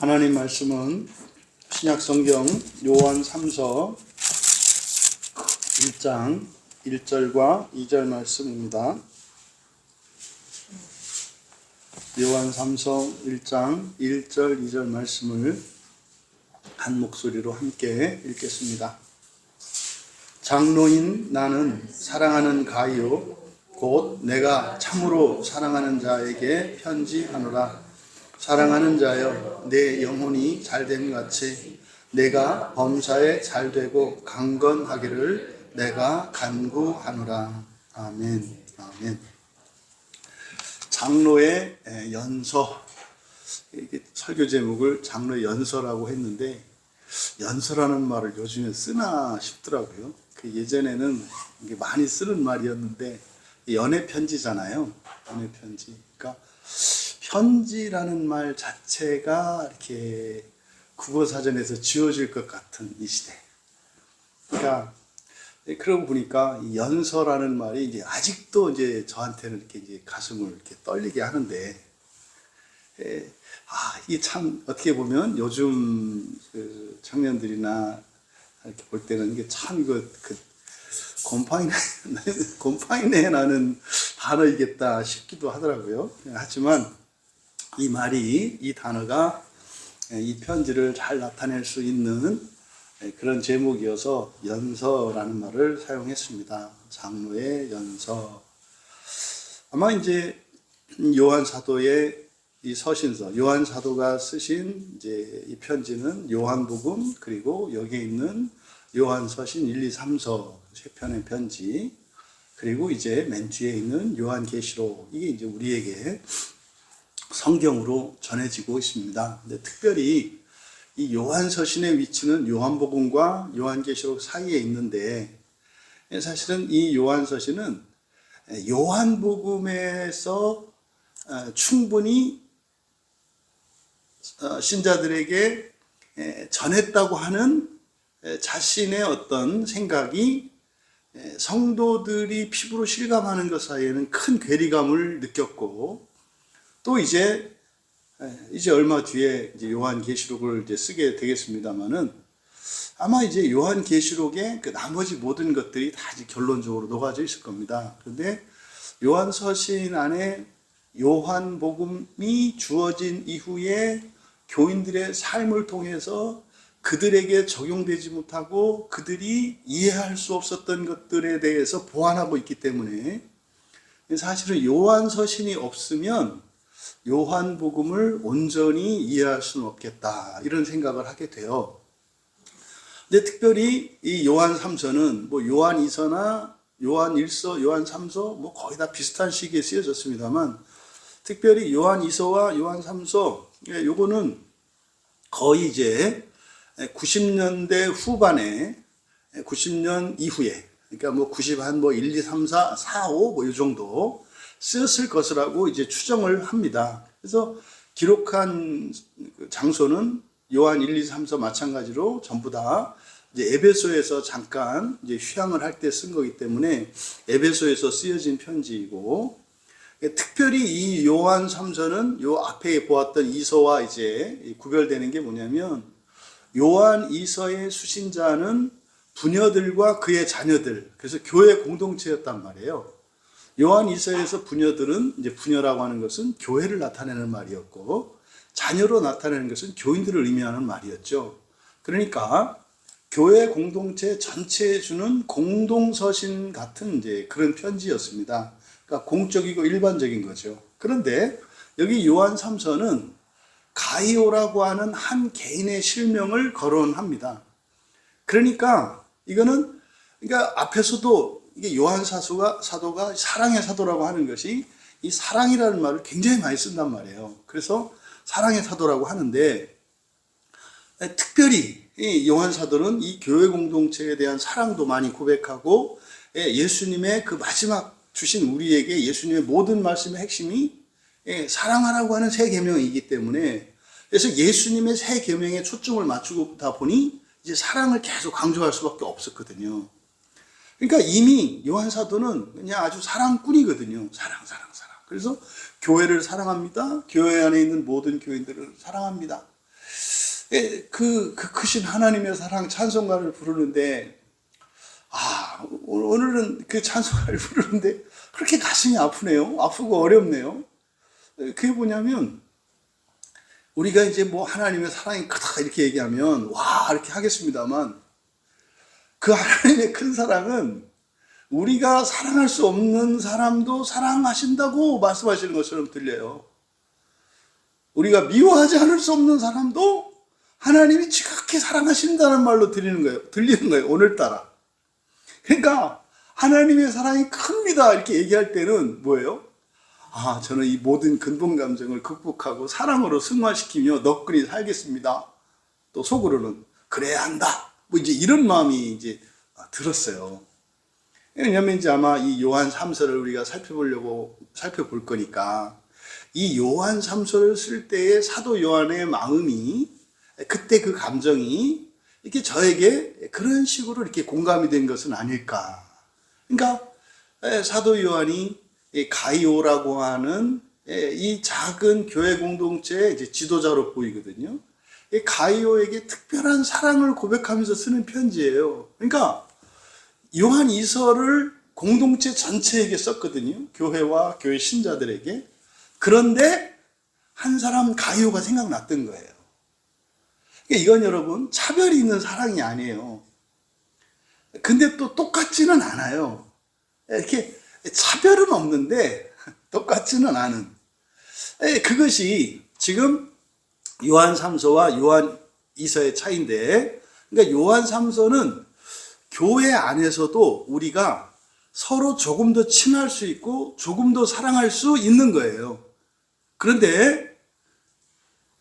하나님 말씀은 신약성경 요한 3서 1장 1절과 2절 말씀입니다. 요한 3서 1장 1절 2절 말씀을 한 목소리로 함께 읽겠습니다. 장로인 나는 사랑하는 가이오 곧 내가 참으로 사랑하는 자에게 편지하노라. 사랑하는 자여, 내 영혼이 잘됨 같이 내가 범사에 잘되고 강건하기를 내가 간구하노라. 아멘. 아멘. 장로의 연서, 설교 제목을 장로의 연서라고 했는데 연서라는 말을 요즘에 쓰나 싶더라고요. 예전에는 많이 쓰는 말이었는데 연애 편지잖아요. 연애 편지. 그러니까 편지라는 말 자체가 이렇게 국어사전에서 지워질 것 같은 이 시대. 그러니까 그러고 보니까 이 연서라는 말이 이제 아직도 이제 저한테는 이렇게 이제 가슴을 이렇게 떨리게 하는데, 이게 참 어떻게 보면 요즘 그 청년들이나 이렇게 볼 때는 이게 참 이거 곰팡이네 라는 단어이겠다 싶기도 하더라고요. 하지만 이 단어가 이 편지를 잘 나타낼 수 있는 그런 제목이어서 연서라는 말을 사용했습니다. 장로의 연서. 아마 이제 요한 사도의 이 서신서, 요한 사도가 쓰신 이제 이 편지는 요한복음, 그리고 여기에 있는 요한 서신 1, 2, 3서 세 편의 편지, 그리고 이제 맨 뒤에 있는 요한계시록, 이게 이제 우리에게 성경으로 전해지고 있습니다. 근데 특별히 이 요한서신의 위치는 요한복음과 요한계시록 사이에 있는데, 사실은 이 요한서신은 요한복음에서 충분히 신자들에게 전했다고 하는 자신의 어떤 생각이 성도들이 피부로 실감하는 것 사이에는 큰 괴리감을 느꼈고, 또 이제 얼마 뒤에 이제 요한계시록을 이제 쓰게 되겠습니다만은, 아마 이제 요한계시록의 그 나머지 모든 것들이 다 이제 결론적으로 녹아져 있을 겁니다. 그런데 요한서신 안에 요한복음이 주어진 이후에 교인들의 삶을 통해서 그들에게 적용되지 못하고 그들이 이해할 수 없었던 것들에 대해서 보완하고 있기 때문에, 사실은 요한서신이 없으면 요한복음을 온전히 이해할 수는 없겠다, 이런 생각을 하게 돼요. 근데 특별히 이 요한 3서는 뭐 요한 2서나 요한 1서, 요한 3서 뭐 거의 다 비슷한 시기에 쓰여졌습니다만, 특별히 요한 2서와 요한 3서, 요거는 거의 이제 90년대 후반에, 90년 이후에, 그러니까 뭐 1, 2, 3, 4, 4, 5 뭐 이 정도 쓰였을 것이라고 이제 추정을 합니다. 그래서 기록한 장소는 요한 1, 2, 3서 마찬가지로 전부 다 이제 에베소에서 잠깐 이제 휴양을 할 때 쓴 거기 때문에 에베소에서 쓰여진 편지이고, 특별히 이 요한 3서는 요 앞에 보았던 2서와 이제 구별되는 게 뭐냐면, 요한 2서의 수신자는 부녀들과 그의 자녀들, 그래서 교회 공동체였단 말이에요. 요한 2서에서 부녀들은, 이제 부녀라고 하는 것은 교회를 나타내는 말이었고, 자녀로 나타내는 것은 교인들을 의미하는 말이었죠. 그러니까 교회 공동체 전체에 주는 공동서신 같은 이제 그런 편지였습니다. 그러니까 공적이고 일반적인 거죠. 그런데 여기 요한 3서는 가이오라고 하는 한 개인의 실명을 거론합니다. 그러니까 이거는, 그러니까 앞에서도 이게 요한 사도가 사랑의 사도라고 하는 것이, 이 사랑이라는 말을 굉장히 많이 쓴단 말이에요. 그래서 사랑의 사도라고 하는데, 특별히 이 요한 사도는 이 교회 공동체에 대한 사랑도 많이 고백하고, 예수님의 그 마지막 주신 우리에게 예수님의 모든 말씀의 핵심이 사랑하라고 하는 새 계명이기 때문에, 그래서 예수님의 새 계명에 초점을 맞추다 보니 이제 사랑을 계속 강조할 수밖에 없었거든요. 그러니까 이미 요한 사도는 그냥 아주 사랑꾼이거든요. 사랑. 그래서 교회를 사랑합니다. 교회 안에 있는 모든 교인들을 사랑합니다. 그 크신 하나님의 사랑 찬송가를 부르는데, 오늘은 그 찬송가를 부르는데 그렇게 가슴이 아프네요. 아프고 어렵네요. 그게 뭐냐면, 우리가 이제 뭐 하나님의 사랑이 크다 이렇게 얘기하면 와 이렇게 하겠습니다만, 그 하나님의 큰 사랑은 우리가 사랑할 수 없는 사람도 사랑하신다고 말씀하시는 것처럼 들려요. 우리가 미워하지 않을 수 없는 사람도 하나님이 지극히 사랑하신다는 말로 들리는 거예요, 오늘따라. 그러니까 하나님의 사랑이 큽니다 이렇게 얘기할 때는 뭐예요? 저는 이 모든 근본 감정을 극복하고 사랑으로 승화시키며 너끈히 살겠습니다. 또 속으로는 그래야 한다. 뭐 이제 이런 마음이 이제 들었어요. 왜냐면 이제 아마 이 요한 3서를 우리가 살펴볼 거니까, 이 요한 3서를 쓸 때의 사도 요한의 마음이, 그때 그 감정이 이렇게 저에게 그런 식으로 이렇게 공감이 된 것은 아닐까. 그러니까 사도 요한이 가이오라고 하는 이 작은 교회 공동체의 이제 지도자로 보이거든요. 가이오에게 특별한 사랑을 고백하면서 쓰는 편지예요. 그러니까 요한 2서를 공동체 전체에게 썼거든요. 교회와 교회 신자들에게. 그런데 한 사람 가이오가 생각났던 거예요. 이건 여러분 차별이 있는 사랑이 아니에요. 근데 또 똑같지는 않아요. 이렇게 차별은 없는데 똑같지는 않은. 그것이 지금 요한 3서와 요한 2서의 차이인데, 그러니까 요한 3서는 교회 안에서도 우리가 서로 조금 더 친할 수 있고 조금 더 사랑할 수 있는 거예요. 그런데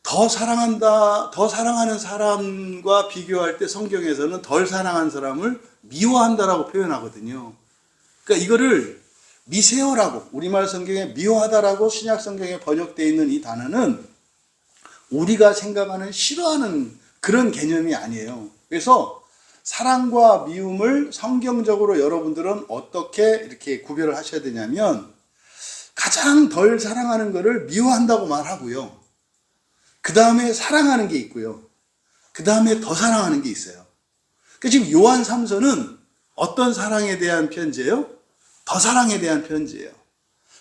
더 사랑하는 사람과 비교할 때 성경에서는 덜 사랑한 사람을 미워한다라고 표현하거든요. 그러니까 이거를 미세어라고, 우리말 성경에 미워하다라고 신약 성경에 번역되어 있는 이 단어는 우리가 생각하는 싫어하는 그런 개념이 아니에요. 그래서 사랑과 미움을 성경적으로 여러분들은 어떻게 이렇게 구별을 하셔야 되냐면, 가장 덜 사랑하는 것을 미워한다고 말하고요. 그 다음에 사랑하는 게 있고요. 그 다음에 더 사랑하는 게 있어요. 그러니까 지금 요한 3서는 어떤 사랑에 대한 편지예요? 더 사랑에 대한 편지예요.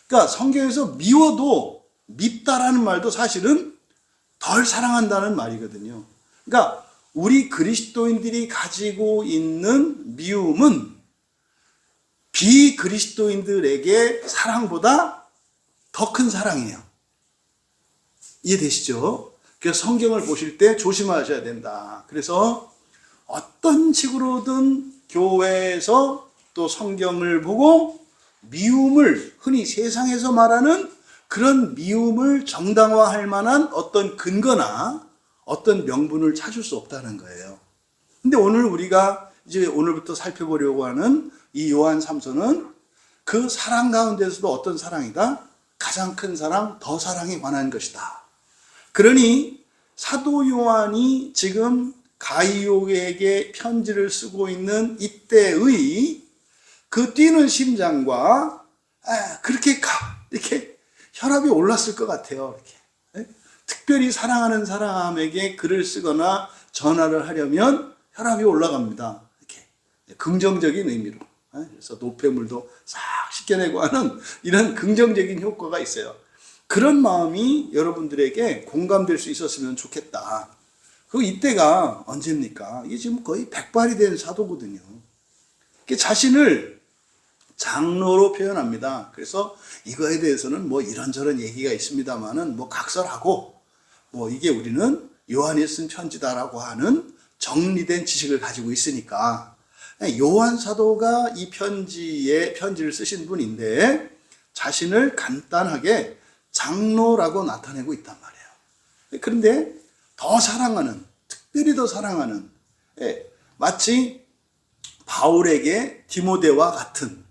그러니까 성경에서 미워도, 밉다라는 말도 사실은 덜 사랑한다는 말이거든요. 그러니까 우리 그리스도인들이 가지고 있는 미움은 비그리스도인들에게 사랑보다 더 큰 사랑이에요. 이해되시죠? 그래서 성경을 보실 때 조심하셔야 된다. 그래서 어떤 식으로든 교회에서 또 성경을 보고 미움을, 흔히 세상에서 말하는 그런 미움을 정당화할 만한 어떤 근거나 어떤 명분을 찾을 수 없다는 거예요. 근데 오늘 우리가 이제 오늘부터 살펴보려고 하는 이 요한 3서는 그 사랑 가운데서도 어떤 사랑이다? 가장 큰 사랑, 더 사랑에 관한 것이다. 그러니 사도 요한이 지금 가이오에게 편지를 쓰고 있는 이때의 그 뛰는 심장과 그렇게 이렇게 혈압이 올랐을 것 같아요. 이렇게. 특별히 사랑하는 사람에게 글을 쓰거나 전화를 하려면 혈압이 올라갑니다. 이렇게 긍정적인 의미로. 그래서 노폐물도 싹 씻겨내고 하는 이런 긍정적인 효과가 있어요. 그런 마음이 여러분들에게 공감될 수 있었으면 좋겠다. 이때가 언제입니까? 이게 지금 거의 백발이 된 사도거든요. 자신을 장로로 표현합니다. 그래서 이거에 대해서는 뭐 이런저런 얘기가 있습니다만은 뭐 각설하고, 뭐 이게 우리는 요한이 쓴 편지다라고 하는 정리된 지식을 가지고 있으니까, 요한 사도가 이 편지를 쓰신 분인데 자신을 간단하게 장로라고 나타내고 있단 말이에요. 그런데 더 사랑하는, 특별히 더 사랑하는, 마치 바울에게 디모데와 같은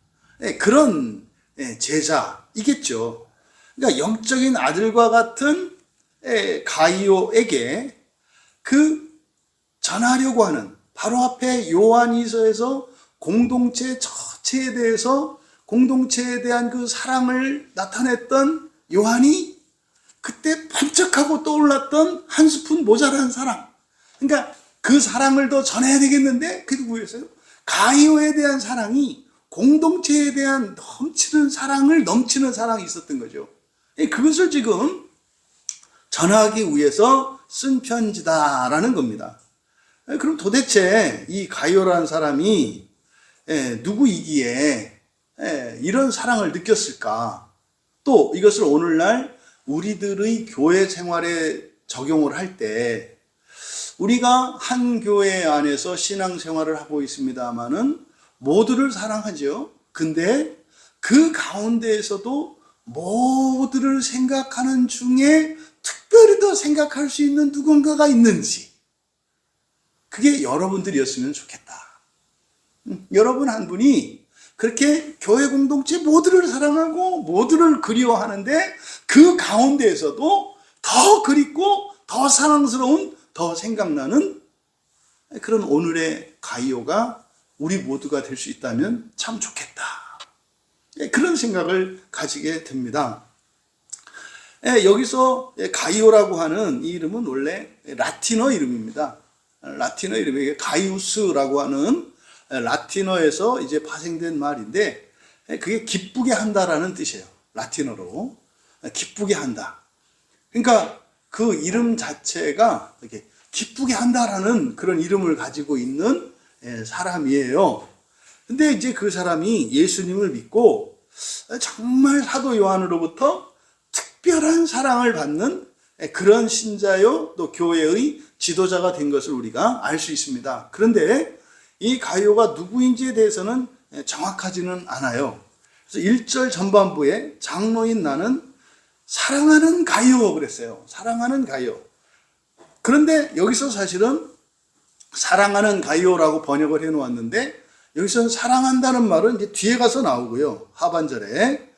그런 제자이겠죠. 그러니까 영적인 아들과 같은 가이오에게 그 전하려고 하는, 바로 앞에 요한이서에서 공동체 전체에 대해서, 공동체에 대한 그 사랑을 나타냈던 요한이 그때 반짝하고 떠올랐던 한 스푼 모자란 사랑, 그러니까 그 사랑을 더 전해야 되겠는데 그게 뭐였어요? 가이오에 대한 사랑이 공동체에 대한 넘치는 사랑이 있었던 거죠. 그것을 지금 전하기 위해서 쓴 편지다라는 겁니다. 그럼 도대체 이 가이오라는 사람이 누구이기에 이런 사랑을 느꼈을까? 또 이것을 오늘날 우리들의 교회 생활에 적용을 할 때 우리가 한 교회 안에서 신앙생활을 하고 있습니다마는 모두를 사랑하죠. 근데 그 가운데에서도 모두를 생각하는 중에 특별히 더 생각할 수 있는 누군가가 있는지, 그게 여러분들이었으면 좋겠다. 여러분 한 분이 그렇게 교회 공동체 모두를 사랑하고 모두를 그리워하는데 그 가운데에서도 더 그립고 더 사랑스러운, 더 생각나는 그런 오늘의 가이오가 우리 모두가 될 수 있다면 참 좋겠다. 그런 생각을 가지게 됩니다. 여기서 가이오라고 하는 이 이름은 원래 라틴어 이름입니다. 라틴어 이름이 가이우스라고 하는 라틴어에서 이제 파생된 말인데 그게 기쁘게 한다라는 뜻이에요. 라틴어로 기쁘게 한다. 그러니까 그 이름 자체가 이렇게 기쁘게 한다라는 그런 이름을 가지고 있는 사람이에요. 근데 이제 그 사람이 예수님을 믿고 정말 사도 요한으로부터 특별한 사랑을 받는 그런 신자요, 또 교회의 지도자가 된 것을 우리가 알 수 있습니다. 그런데 이 가이오가 누구인지에 대해서는 정확하지는 않아요. 그래서 1절 전반부에 장로인 나는 사랑하는 가이오 그랬어요. 사랑하는 가이오. 그런데 여기서 사실은 사랑하는 가이오라고 번역을 해 놓았는데 여기서는 사랑한다는 말은 이제 뒤에 가서 나오고요. 하반절에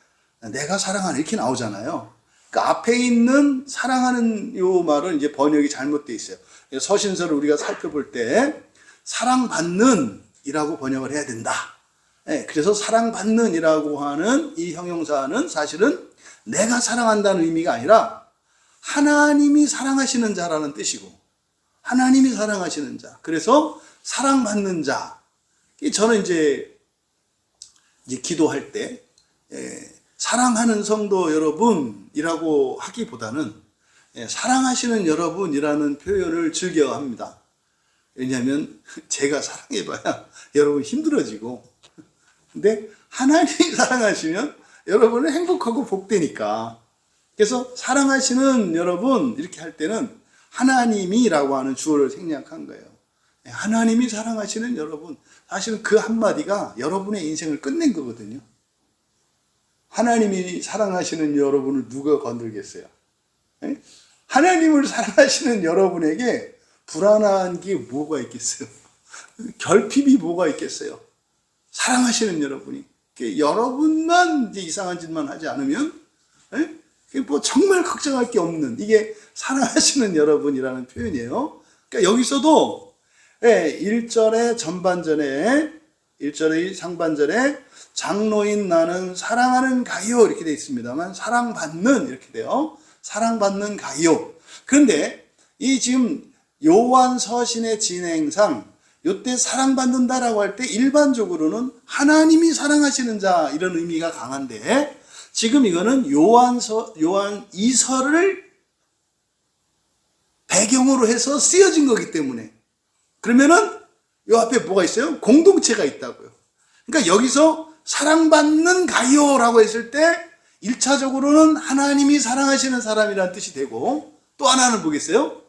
내가 사랑하는 이렇게 나오잖아요. 그러니까 앞에 있는 사랑하는 요 말은 이제 번역이 잘못되어 있어요. 서신서를 우리가 살펴볼 때 사랑받는 이라고 번역을 해야 된다. 그래서 사랑받는 이라고 하는 이 형용사는 사실은 내가 사랑한다는 의미가 아니라 하나님이 사랑하시는 자라는 뜻이고, 하나님이 사랑하시는 자. 그래서 사랑받는 자. 저는 이제 기도할 때 사랑하는 성도 여러분이라고 하기보다는 사랑하시는 여러분이라는 표현을 즐겨합니다. 왜냐하면 제가 사랑해봐야 여러분 힘들어지고, 근데 하나님이 사랑하시면 여러분은 행복하고 복되니까. 그래서 사랑하시는 여러분 이렇게 할 때는 하나님이라고 하는 주어를 생략한 거예요. 하나님이 사랑하시는 여러분, 사실은 그 한마디가 여러분의 인생을 끝낸 거거든요. 하나님이 사랑하시는 여러분을 누가 건들겠어요? 하나님을 사랑하시는 여러분에게 불안한 게 뭐가 있겠어요? 결핍이 뭐가 있겠어요? 사랑하시는 여러분이. 여러분만 이제 이상한 짓만 하지 않으면, 뭐 정말 걱정할 게 없는, 이게 사랑하시는 여러분이라는 표현이에요. 그러니까 여기서도 1절의 전반전에, 1절의 상반절에 장로인 나는 사랑하는 가이오 이렇게 되어 있습니다만 사랑받는 이렇게 돼요. 사랑받는 가이오. 그런데 이 지금 요한 서신의 진행상 이때 사랑받는다라고 할 때 일반적으로는 하나님이 사랑하시는 자 이런 의미가 강한데 지금 이거는 요한 2서를 배경으로 해서 쓰여진 거기 때문에 그러면은 요 앞에 뭐가 있어요? 공동체가 있다고요. 그러니까 여기서 사랑받는 가이오라고 했을 때 1차적으로는 하나님이 사랑하시는 사람이라는 뜻이 되고 또 하나는 뭐겠어요?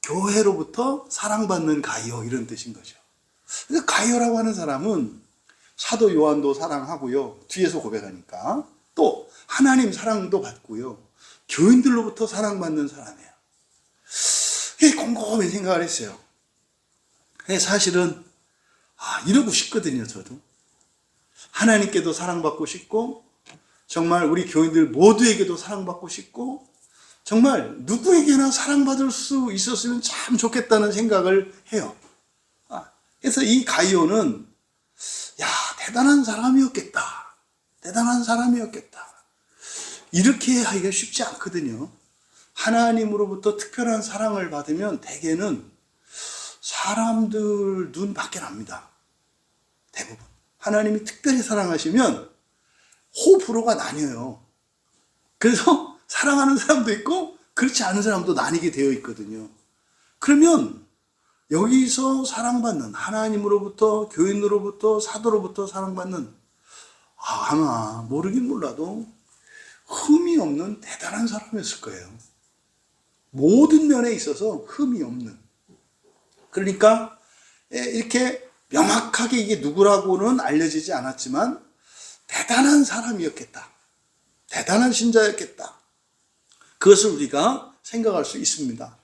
교회로부터 사랑받는 가이오 이런 뜻인 거죠. 그러니까 가이오라고 하는 사람은 사도 요한도 사랑하고요. 뒤에서 고백하니까 또 하나님 사랑도 받고요. 교인들로부터 사랑받는 사람이에요. 곰곰이 생각을 했어요. 사실은 이러고 싶거든요. 저도 하나님께도 사랑받고 싶고 정말 우리 교인들 모두에게도 사랑받고 싶고 정말 누구에게나 사랑받을 수 있었으면 참 좋겠다는 생각을 해요. 그래서 이 가이오는 대단한 사람이었겠다. 대단한 사람이었겠다. 이렇게 하기가 쉽지 않거든요. 하나님으로부터 특별한 사랑을 받으면 대개는 사람들 눈 밖에 납니다. 대부분. 하나님이 특별히 사랑하시면 호불호가 나뉘어요. 그래서 사랑하는 사람도 있고 그렇지 않은 사람도 나뉘게 되어 있거든요. 그러면 여기서 사랑받는, 하나님으로부터, 교인으로부터, 사도로부터 사랑받는, 아마 모르긴 몰라도 흠이 없는 대단한 사람이었을 거예요. 모든 면에 있어서 흠이 없는. 그러니까 이렇게 명확하게 이게 누구라고는 알려지지 않았지만 대단한 사람이었겠다. 대단한 신자였겠다. 그것을 우리가 생각할 수 있습니다.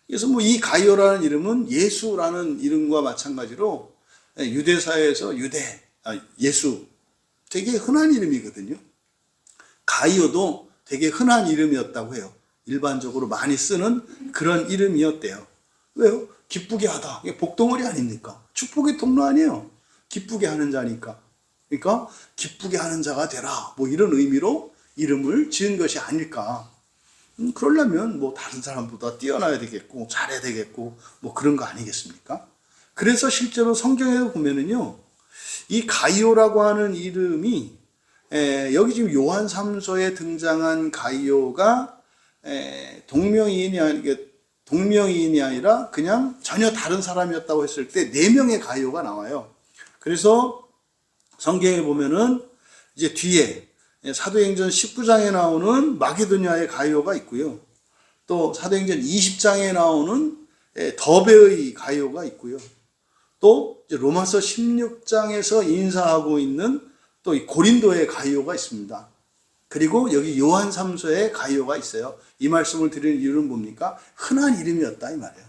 그래서 뭐 이 가이오라는 이름은 예수라는 이름과 마찬가지로 유대사회에서 예수 되게 흔한 이름이거든요. 가이오도 되게 흔한 이름이었다고 해요. 일반적으로 많이 쓰는 그런 이름이었대요. 왜요? 기쁘게 하다. 이게 복덩어리 아닙니까? 축복의 통로 아니에요. 기쁘게 하는 자니까. 그러니까 기쁘게 하는 자가 되라. 뭐 이런 의미로 이름을 지은 것이 아닐까. 그러려면 뭐 다른 사람보다 뛰어나야 되겠고 잘해야 되겠고 뭐 그런 거 아니겠습니까? 그래서 실제로 성경에도 보면은요, 이 가이오라고 하는 이름이 여기 지금 요한 3서에 등장한 가이오가 동명이인이 아니라 그냥 전혀 다른 사람이었다고 했을 때 4명의 가이오가 나와요. 그래서 성경에 보면은 이제 뒤에 사도행전 19장에 나오는 마게도냐의 가이오가 있고요. 또 사도행전 20장에 나오는 더베의 가이오가 있고요. 또 로마서 16장에서 인사하고 있는 또 이 고린도의 가이오가 있습니다. 그리고 여기 요한 3서에 가이오가 있어요. 이 말씀을 드리는 이유는 뭡니까? 흔한 이름이었다 이 말이에요.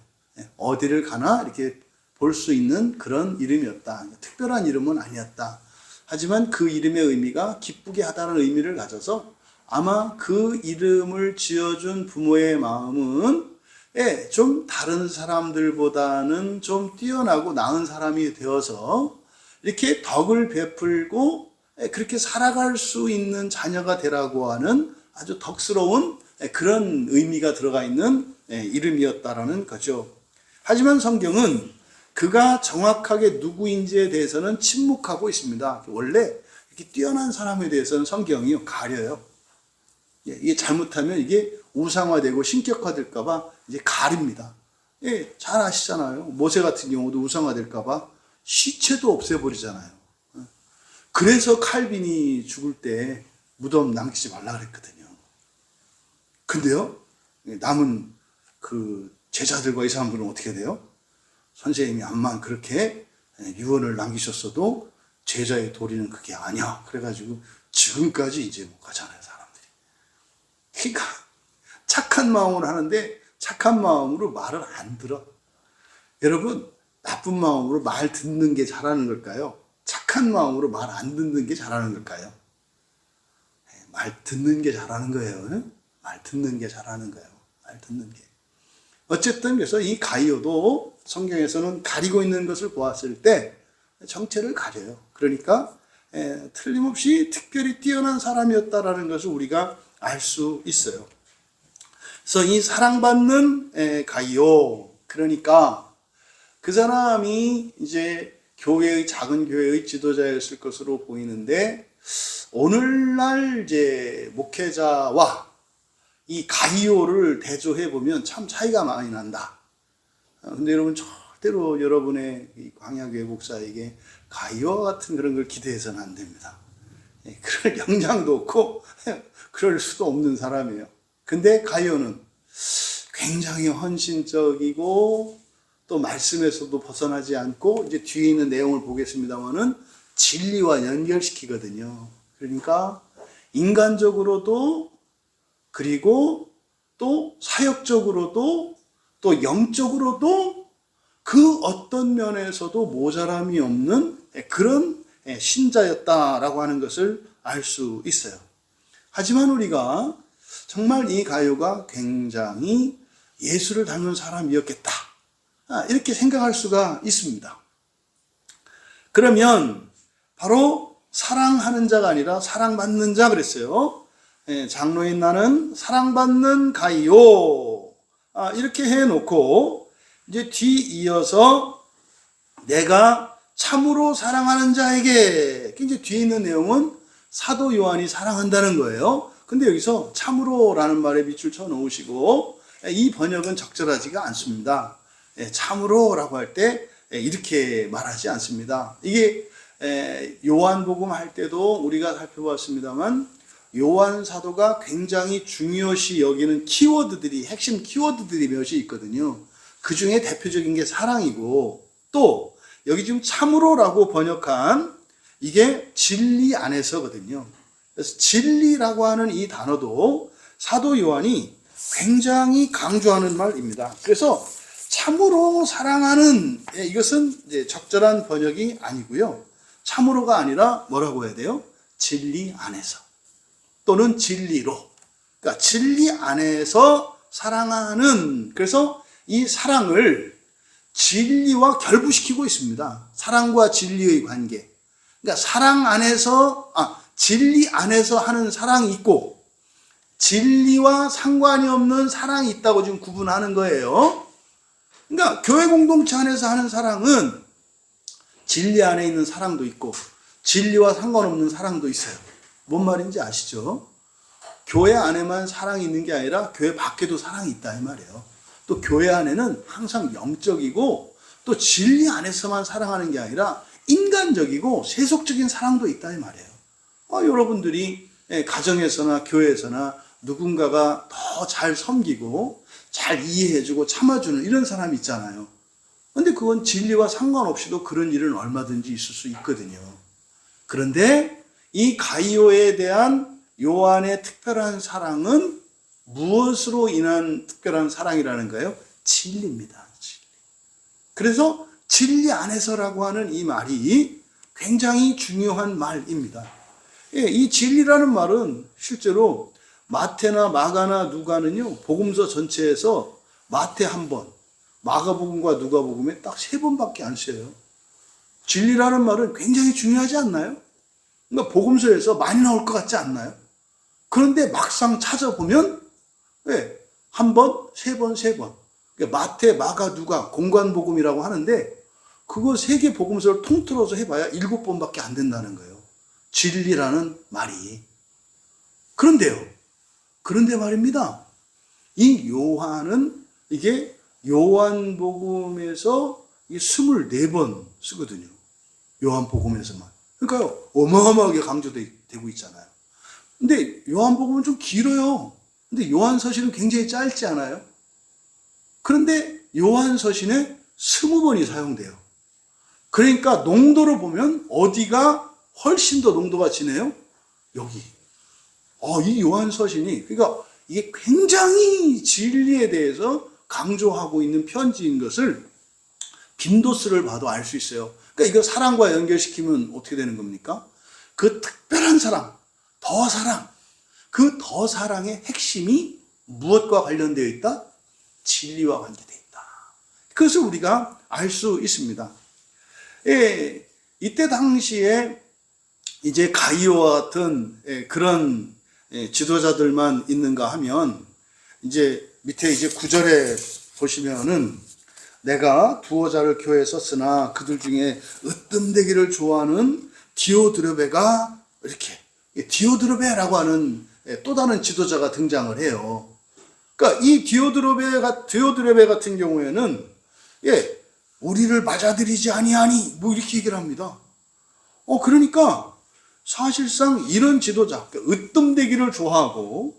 어디를 가나 이렇게 볼 수 있는 그런 이름이었다. 특별한 이름은 아니었다. 하지만 그 이름의 의미가 기쁘게 하다는 의미를 가져서 아마 그 이름을 지어준 부모의 마음은 좀 다른 사람들보다는 좀 뛰어나고 나은 사람이 되어서 이렇게 덕을 베풀고 그렇게 살아갈 수 있는 자녀가 되라고 하는 아주 덕스러운 그런 의미가 들어가 있는 이름이었다라는 거죠. 하지만 성경은 그가 정확하게 누구인지에 대해서는 침묵하고 있습니다. 원래 이렇게 뛰어난 사람에 대해서는 성경이 가려요. 이게 잘못하면 이게 우상화되고 신격화될까봐 이제 가립니다. 잘 아시잖아요. 모세 같은 경우도 우상화될까봐 시체도 없애버리잖아요. 그래서 칼빈이 죽을 때 무덤 남기지 말라 그랬거든요. 근데요, 남은 그 제자들과 이 사람들은 어떻게 돼요? 선생님이 암만 그렇게 유언을 남기셨어도 제자의 도리는 그게 아니야. 그래가지고 지금까지 이제 못 가잖아요, 사람들이. 그러니까 착한 마음으로 하는데 착한 마음으로 말을 안 들어. 여러분, 나쁜 마음으로 말 듣는 게 잘하는 걸까요? 착한 마음으로 말 안 듣는 게 잘하는 걸까요? 말 듣는 게 잘하는 거예요. 말 듣는 게 잘하는 거예요. 말 듣는 게. 어쨌든 그래서 이 가이오도 성경에서는 가리고 있는 것을 보았을 때 정체를 가려요. 그러니까 틀림없이 특별히 뛰어난 사람이었다라는 것을 우리가 알 수 있어요. 그래서 이 사랑받는 가이오, 그러니까 그 사람이 이제 작은 교회의 지도자였을 것으로 보이는데, 오늘날 이제 목회자와 이 가이오를 대조해 보면 참 차이가 많이 난다. 근데 여러분, 절대로 여러분의 이 광야교회 목사에게 가이오와 같은 그런 걸 기대해서는 안 됩니다. 그럴 역량도 없고 그럴 수도 없는 사람이에요. 근데 가이오는 굉장히 헌신적이고 또 말씀에서도 벗어나지 않고, 이제 뒤에 있는 내용을 보겠습니다만은 진리와 연결시키거든요. 그러니까 인간적으로도, 그리고 또 사역적으로도, 또 영적으로도 그 어떤 면에서도 모자람이 없는 그런 신자였다라고 하는 것을 알 수 있어요. 하지만 우리가 정말 이 가이오가 굉장히 예수를 닮은 사람이었겠다, 이렇게 생각할 수가 있습니다. 그러면 바로 사랑하는 자가 아니라 사랑받는 자 그랬어요. 장로인 나는 사랑받는 가이오, 이렇게 해놓고 이제 뒤이어서 내가 참으로 사랑하는 자에게, 이제 뒤에 있는 내용은 사도 요한이 사랑한다는 거예요. 근데 여기서 참으로라는 말에 밑줄 쳐 놓으시고, 이 번역은 적절하지가 않습니다. 참으로라고 할 때 이렇게 말하지 않습니다. 이게 요한복음 할 때도 우리가 살펴봤습니다만, 요한 사도가 굉장히 중요시 여기는 키워드들이, 핵심 키워드들이 몇이 있거든요. 그 중에 대표적인 게 사랑이고, 또 여기 지금 참으로라고 번역한 이게 진리 안에서거든요. 그래서 진리라고 하는 이 단어도 사도 요한이 굉장히 강조하는 말입니다. 그래서 참으로 사랑하는, 이것은 이제 적절한 번역이 아니고요. 참으로가 아니라 뭐라고 해야 돼요? 진리 안에서 또는 진리로. 그러니까 진리 안에서 사랑하는, 그래서 이 사랑을 진리와 결부시키고 있습니다. 사랑과 진리의 관계. 그러니까 사랑 안에서, 진리 안에서 하는 사랑이 있고 진리와 상관이 없는 사랑이 있다고 지금 구분하는 거예요. 그러니까 교회 공동체 안에서 하는 사랑은 진리 안에 있는 사랑도 있고 진리와 상관없는 사랑도 있어요. 뭔 말인지 아시죠? 교회 안에만 사랑이 있는 게 아니라 교회 밖에도 사랑이 있다 이 말이에요. 또 교회 안에는 항상 영적이고 또 진리 안에서만 사랑하는 게 아니라 인간적이고 세속적인 사랑도 있다 이 말이에요. 여러분들이 가정에서나 교회에서나 누군가가 더 잘 섬기고 잘 이해해주고 참아주는 이런 사람이 있잖아요. 근데 그건 진리와 상관없이도 그런 일은 얼마든지 있을 수 있거든요. 그런데 이 가이오에 대한 요한의 특별한 사랑은 무엇으로 인한 특별한 사랑이라는가요? 진리입니다. 진리. 그래서 진리 안에서라고 하는 이 말이 굉장히 중요한 말입니다. 이 진리라는 말은 실제로 마태나 마가나 누가는요, 복음서 전체에서 마태 한 번, 마가복음과 누가복음에 딱 3번밖에 안 써요. 진리라는 말은 굉장히 중요하지 않나요? 그러니까 복음서에서 많이 나올 것 같지 않나요? 그런데 막상 찾아보면 한 번, 3번, 3번. 그러니까 마태, 마가, 누가 공관복음이라고 하는데 그거 3개 복음서를 통틀어서 해봐야 7번밖에 안 된다는 거예요. 진리라는 말이. 그런데 말입니다. 이 요한은 이게 요한복음에서 24번 쓰거든요. 요한복음에서만. 그러니까 어마어마하게 강조되고 있잖아요. 근데 요한복음은 좀 길어요. 근데 요한서신은 굉장히 짧지 않아요? 그런데 요한서신에 20번이 사용돼요. 그러니까 농도로 보면 어디가 훨씬 더 농도가 진해요? 여기. 이 요한서신이, 그러니까 이게 굉장히 진리에 대해서 강조하고 있는 편지인 것을 빈도수를 봐도 알 수 있어요. 그러니까 이거 사랑과 연결시키면 어떻게 되는 겁니까? 그 특별한 사랑, 더 사랑, 그 더 사랑의 핵심이 무엇과 관련되어 있다? 진리와 관계되어 있다. 그것을 우리가 알 수 있습니다. 이때 당시에 이제 가이오와 같은 그런 지도자들만 있는가 하면, 이제 밑에 이제 9절에 보시면은 내가 두어 자를 교회에 썼으나 그들 중에 으뜸되기를 좋아하는 디오드르베가, 이렇게 디오드르베라고 하는 또 다른 지도자가 등장을 해요. 그러니까 이 디오드르베 같은 경우에는 우리를 맞아들이지 아니하니 뭐 이렇게 얘기를 합니다. 그러니까 사실상 이런 지도자, 으뜸되기를 좋아하고,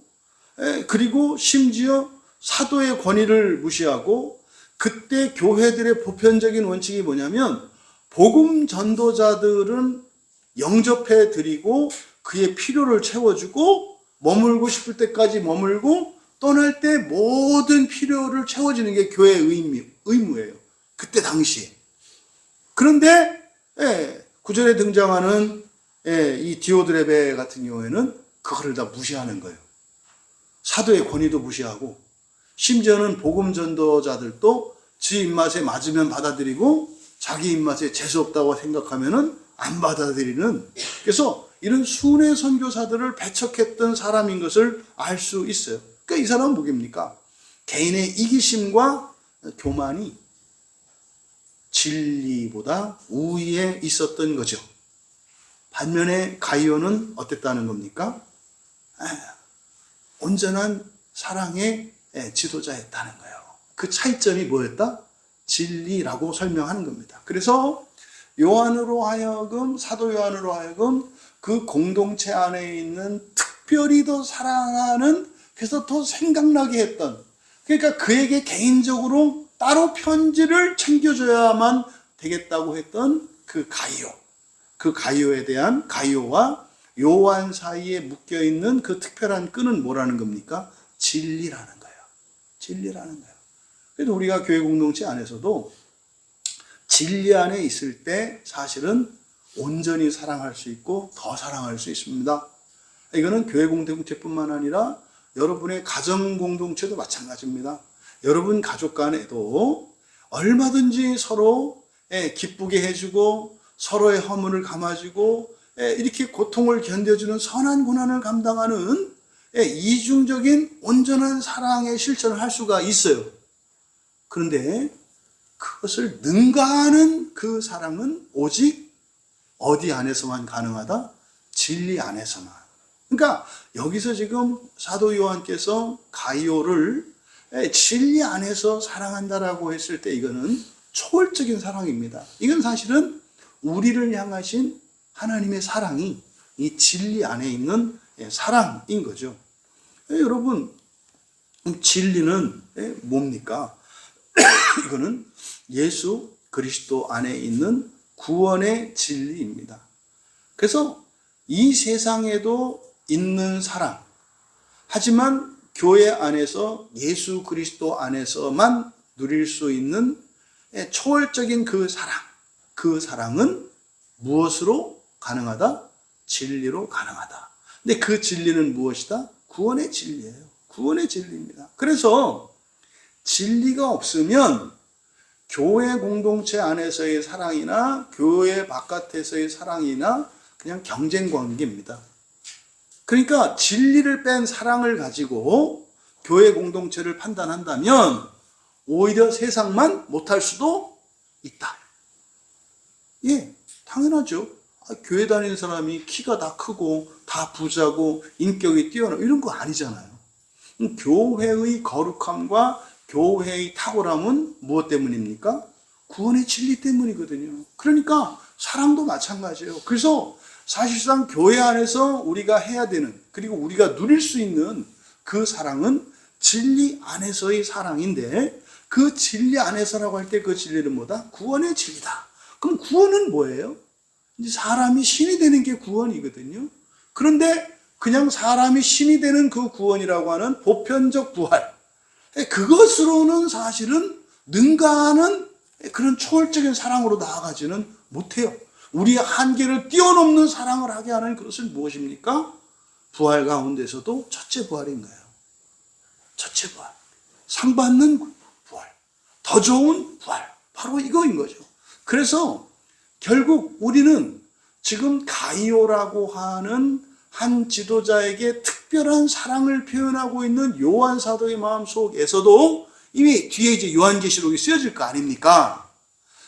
그리고 심지어 사도의 권위를 무시하고, 그때 교회들의 보편적인 원칙이 뭐냐면 복음 전도자들은 영접해 드리고 그의 필요를 채워주고 머물고 싶을 때까지 머물고 떠날 때 모든 필요를 채워주는 게 교회의 의무예요. 그때 당시에. 그런데 9절에 등장하는 이 디오드레베 같은 경우에는 그거를 다 무시하는 거예요. 사도의 권위도 무시하고, 심지어는 복음 전도자들도 지 입맛에 맞으면 받아들이고 자기 입맛에 재수 없다고 생각하면은 안 받아들이는, 그래서 이런 순회 선교사들을 배척했던 사람인 것을 알 수 있어요. 그러니까 이 사람은 뭐입니까? 개인의 이기심과 교만이 진리보다 우위에 있었던 거죠. 반면에 가이오는 어땠다는 겁니까? 온전한 사랑의 지도자였다는 거예요. 그 차이점이 뭐였다? 진리라고 설명하는 겁니다. 그래서 요한으로 하여금, 사도 요한으로 하여금 그 공동체 안에 있는 특별히 더 사랑하는, 그래서 더 생각나게 했던, 그러니까 그에게 개인적으로 따로 편지를 챙겨줘야만 되겠다고 했던 그 가이오. 그 가이오에 대한, 가이오와 요한 사이에 묶여있는 그 특별한 끈은 뭐라는 겁니까? 진리라는 거예요. 진리라는 거예요. 그래서 우리가 교회 공동체 안에서도 진리 안에 있을 때 사실은 온전히 사랑할 수 있고 더 사랑할 수 있습니다. 이거는 교회 공동체뿐만 아니라 여러분의 가정 공동체도 마찬가지입니다. 여러분 가족 간에도 얼마든지 서로 기쁘게 해주고 서로의 허물을 감아주고 이렇게 고통을 견뎌주는 선한 고난을 감당하는 이중적인 온전한 사랑의 실천을 할 수가 있어요. 그런데 그것을 능가하는 그 사랑은 오직 어디 안에서만 가능하다? 진리 안에서만. 그러니까 여기서 지금 사도 요한께서 가이오를 진리 안에서 사랑한다라고 했을 때 이거는 초월적인 사랑입니다. 이건 사실은 우리를 향하신 하나님의 사랑이 이 진리 안에 있는 사랑인 거죠. 여러분, 진리는 뭡니까? 이거는 예수 그리스도 안에 있는 구원의 진리입니다. 그래서 이 세상에도 있는 사랑, 하지만 교회 안에서 예수 그리스도 안에서만 누릴 수 있는 초월적인 그 사랑, 그 사랑은 무엇으로 가능하다? 진리로 가능하다. 근데 그 진리는 무엇이다? 구원의 진리예요. 구원의 진리입니다. 그래서 진리가 없으면 교회 공동체 안에서의 사랑이나 교회 바깥에서의 사랑이나 그냥 경쟁 관계입니다. 그러니까 진리를 뺀 사랑을 가지고 교회 공동체를 판단한다면 오히려 세상만 못할 수도 있다. 예, 당연하죠. 교회 다니는 사람이 키가 다 크고 다 부자고 인격이 뛰어나고 이런 거 아니잖아요. 교회의 거룩함과 교회의 탁월함은 무엇 때문입니까? 구원의 진리 때문이거든요. 그러니까 사랑도 마찬가지예요. 그래서 사실상 교회 안에서 우리가 해야 되는, 그리고 우리가 누릴 수 있는 그 사랑은 진리 안에서의 사랑인데, 그 진리 안에서라고 할 때 그 진리는 뭐다? 구원의 진리다. 그럼 구원은 뭐예요? 이제 사람이 신이 되는 게 구원이거든요. 그런데 그냥 사람이 신이 되는 그 구원이라고 하는 보편적 부활, 그것으로는 사실은 능가하는 그런 초월적인 사랑으로 나아가지는 못해요. 우리의 한계를 뛰어넘는 사랑을 하게 하는 그것은 무엇입니까? 부활 가운데서도 첫째 부활인 거예요. 첫째 부활. 상 받는 부활. 더 좋은 부활. 바로 이거인 거죠. 그래서 결국 우리는 지금 가이오라고 하는 한 지도자에게 특별한 사랑을 표현하고 있는 요한 사도의 마음 속에서도 이미 뒤에 이제 요한계시록이 쓰여질 거 아닙니까?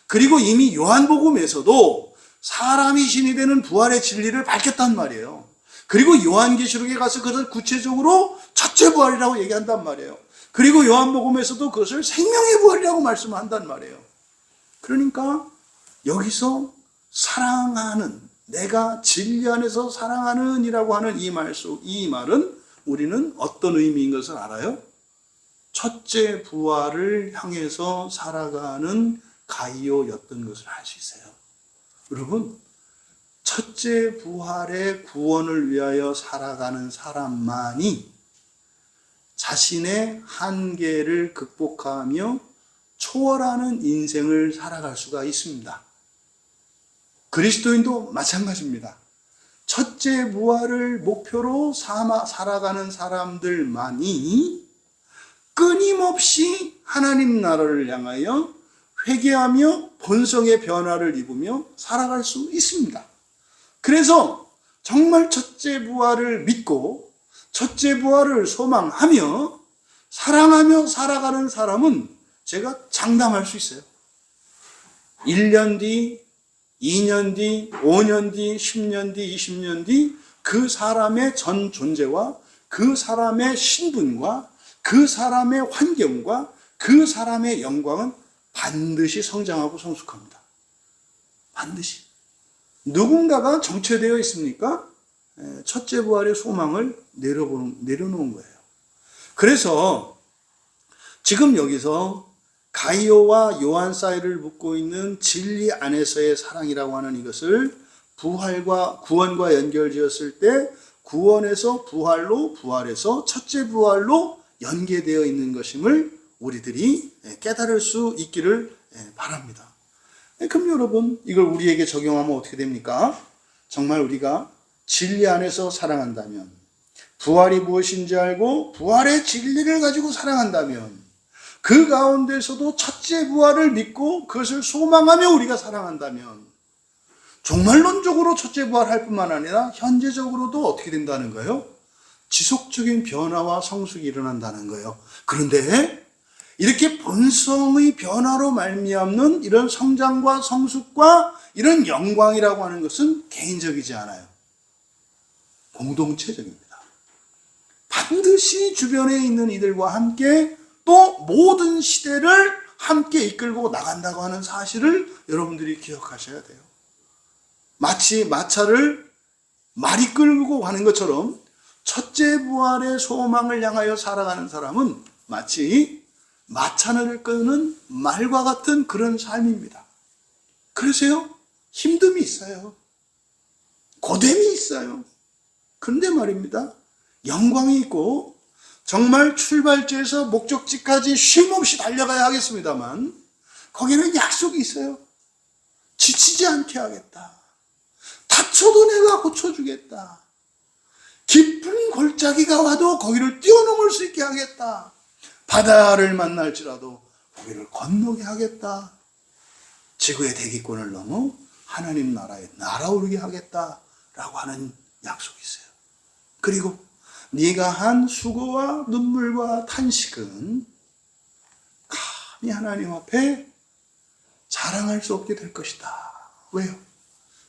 그리고 이미 요한복음에서도 사람이 신이 되는 부활의 진리를 밝혔단 말이에요. 그리고 요한계시록에 가서 그것을 구체적으로 첫째 부활이라고 얘기한단 말이에요. 그리고 요한복음에서도 그것을 생명의 부활이라고 말씀한단 말이에요. 그러니까 여기서 사랑하는, 내가 진리 안에서 사랑하는 이라고 하는 이 말은 우리는 어떤 의미인 것을 알아요? 첫째 부활을 향해서 살아가는 가이오였던 것을 알 수 있어요. 여러분, 첫째 부활의 구원을 위하여 살아가는 사람만이 자신의 한계를 극복하며 초월하는 인생을 살아갈 수가 있습니다. 그리스도인도 마찬가지입니다. 첫째 부활을 목표로 살아가는 사람들만이 끊임없이 하나님 나라를 향하여 회개하며 본성의 변화를 입으며 살아갈 수 있습니다. 그래서 정말 첫째 부활을 믿고 첫째 부활을 소망하며 사랑하며 살아가는 사람은 제가 장담할 수 있어요. 1년 뒤, 2년 뒤, 5년 뒤, 10년 뒤, 20년 뒤 그 사람의 전 존재와 그 사람의 신분과 그 사람의 환경과 그 사람의 영광은 반드시 성장하고 성숙합니다. 반드시. 누군가가 정체되어 있습니까? 첫째 부활의 소망을 내려놓은 거예요. 그래서 지금 여기서 가이오와 요한 사이를 묶고 있는 진리 안에서의 사랑이라고 하는 이것을 구원과 연결지었을 때 구원에서 부활로, 부활에서 첫째 부활로 연계되어 있는 것임을 우리들이 깨달을 수 있기를 바랍니다. 그럼 여러분, 이걸 우리에게 적용하면 어떻게 됩니까? 정말 우리가 진리 안에서 사랑한다면, 부활이 무엇인지 알고 부활의 진리를 가지고 사랑한다면, 그 가운데서도 첫째 부활을 믿고 그것을 소망하며 우리가 사랑한다면 종말론적으로 첫째 부활할 뿐만 아니라 현재적으로도 어떻게 된다는 거예요? 지속적인 변화와 성숙이 일어난다는 거예요. 그런데 이렇게 본성의 변화로 말미암는 이런 성장과 성숙과 이런 영광이라고 하는 것은 개인적이지 않아요. 공동체적입니다. 반드시 주변에 있는 이들과 함께 또 모든 시대를 함께 이끌고 나간다고 하는 사실을 여러분들이 기억하셔야 돼요. 마치 마차를 말이 끌고 가는 것처럼 첫째 부활의 소망을 향하여 살아가는 사람은 마치 마차를 끄는 말과 같은 그런 삶입니다. 그래서요, 힘듦이 있어요. 고됨이 있어요. 그런데 말입니다, 영광이 있고 정말 출발지에서 목적지까지 쉼없이 달려가야 하겠습니다만 거기는 약속이 있어요. 지치지 않게 하겠다. 다쳐도 내가 고쳐주겠다. 깊은 골짜기가 와도 거기를 뛰어넘을 수 있게 하겠다. 바다를 만날지라도 거기를 건너게 하겠다. 지구의 대기권을 넘어 하나님 나라에 날아오르게 하겠다라고 하는 약속이 있어요. 그리고 네가 한 수고와 눈물과 탄식은 감히 하나님 앞에 자랑할 수 없게 될 것이다. 왜요?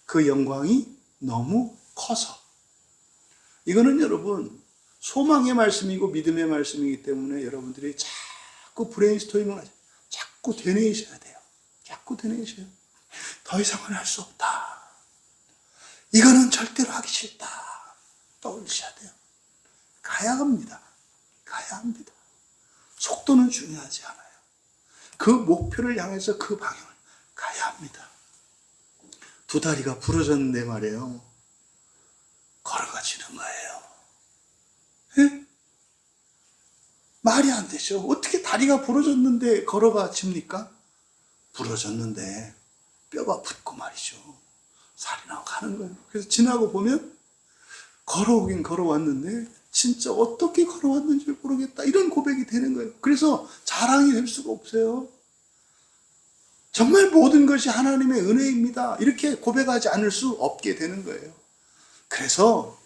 그 영광이 너무 커서. 이거는 여러분 소망의 말씀이고 믿음의 말씀이기 때문에 여러분들이 자꾸 브레인스토밍을 하죠. 자꾸 되뇌이셔야 돼요. 자꾸 되뇌이셔요. 더 이상은 할 수 없다. 이거는 절대로 하기 싫다. 떠올리셔야 돼요. 가야 합니다. 가야 합니다. 속도는 중요하지 않아요. 그 목표를 향해서 그 방향을 가야 합니다. 두 다리가 부러졌는데 말이에요, 걸어가지는 거예요. 예? 말이 안 되죠. 어떻게 다리가 부러졌는데 걸어가집니까? 부러졌는데 뼈가 붙고 말이죠. 살이 나고 가는 거예요. 그래서 지나고 보면 걸어오긴 걸어왔는데 진짜 어떻게 걸어왔는지 모르겠다, 이런 고백이 되는 거예요. 그래서 자랑이 될 수가 없어요. 정말 모든 것이 하나님의 은혜입니다, 이렇게 고백하지 않을 수 없게 되는 거예요. 그래서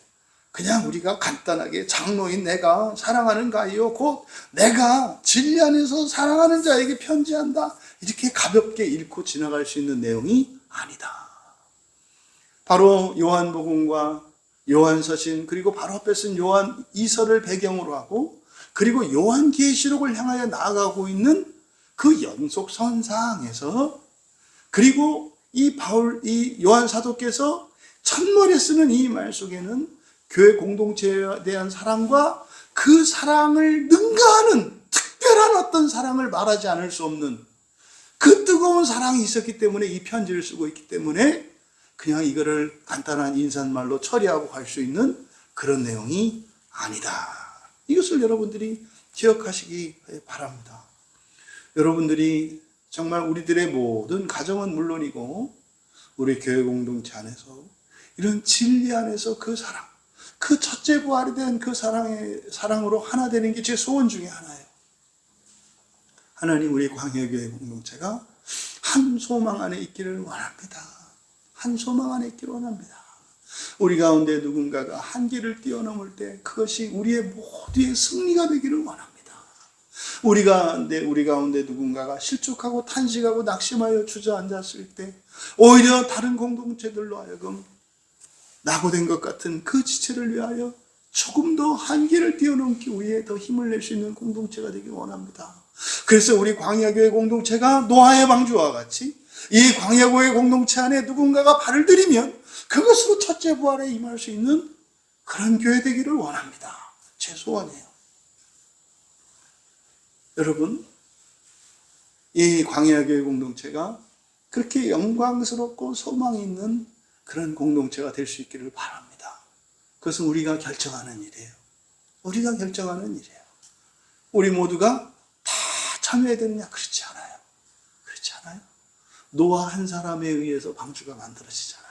그냥 우리가 간단하게 장로인 내가 사랑하는 가이요 곧 내가 진리 안에서 사랑하는 자에게 편지한다, 이렇게 가볍게 읽고 지나갈 수 있는 내용이 아니다. 바로 요한복음과 요한서신, 그리고 바로 앞에 쓴 요한 2서를 배경으로 하고, 그리고 요한계시록을 향하여 나아가고 있는 그 연속선상에서, 그리고 이 요한 사도께서 첫머리에 쓰는 이 말 속에는 교회 공동체에 대한 사랑과 그 사랑을 능가하는 특별한 어떤 사랑을 말하지 않을 수 없는 그 뜨거운 사랑이 있었기 때문에 이 편지를 쓰고 있기 때문에 그냥 이거를 간단한 인사말로 처리하고 갈 수 있는 그런 내용이 아니다. 이것을 여러분들이 기억하시기 바랍니다. 여러분들이 정말 우리들의 모든 가정은 물론이고 우리 교회 공동체 안에서 이런 진리 안에서 그 사랑, 그 첫째 부활이 된 그 사랑으로 하나 되는 게 제 소원 중에 하나예요. 하나님, 우리 광야교회 공동체가 한 소망 안에 있기를 원합니다. 한 소망 안에 있기를 원합니다. 우리 가운데 누군가가 한계를 뛰어넘을 때 그것이 우리의 모두의 승리가 되기를 원합니다. 우리 가운데 누군가가 실족하고 탄식하고 낙심하여 주저앉았을 때 오히려 다른 공동체들로 하여금 낙오된 것 같은 그 지체를 위하여 조금 더 한계를 뛰어넘기 위해 더 힘을 낼 수 있는 공동체가 되길 원합니다. 그래서 우리 광야교회 공동체가 노아의 방주와 같이 이 광야교회 공동체 안에 누군가가 발을 들이면 그것으로 첫째 부활에 임할 수 있는 그런 교회 되기를 원합니다. 제 소원이에요. 여러분, 이 광야교회 공동체가 그렇게 영광스럽고 소망이 있는 그런 공동체가 될 수 있기를 바랍니다. 그것은 우리가 결정하는 일이에요. 우리가 결정하는 일이에요. 우리 모두가 다 참여해야 되느냐? 그렇지 않아요. 그렇지 않아요. 노아 한 사람에 의해서 방주가 만들어지잖아요.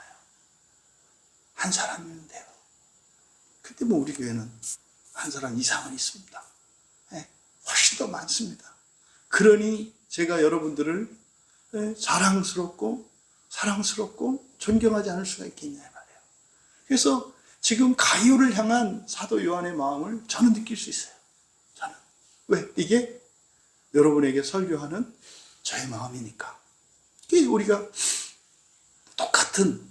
한 사람이면 돼요. 근데 뭐 우리 교회는 한 사람 이상은 있습니다. 네, 훨씬 더 많습니다. 그러니 제가 여러분들을 자랑스럽고 사랑스럽고 존경하지 않을 수가 있겠냐 말이에요. 그래서 지금 가이오를 향한 사도 요한의 마음을 저는 느낄 수 있어요. 저는. 왜? 이게 여러분에게 설교하는 저의 마음이니까. 이게 우리가 똑같은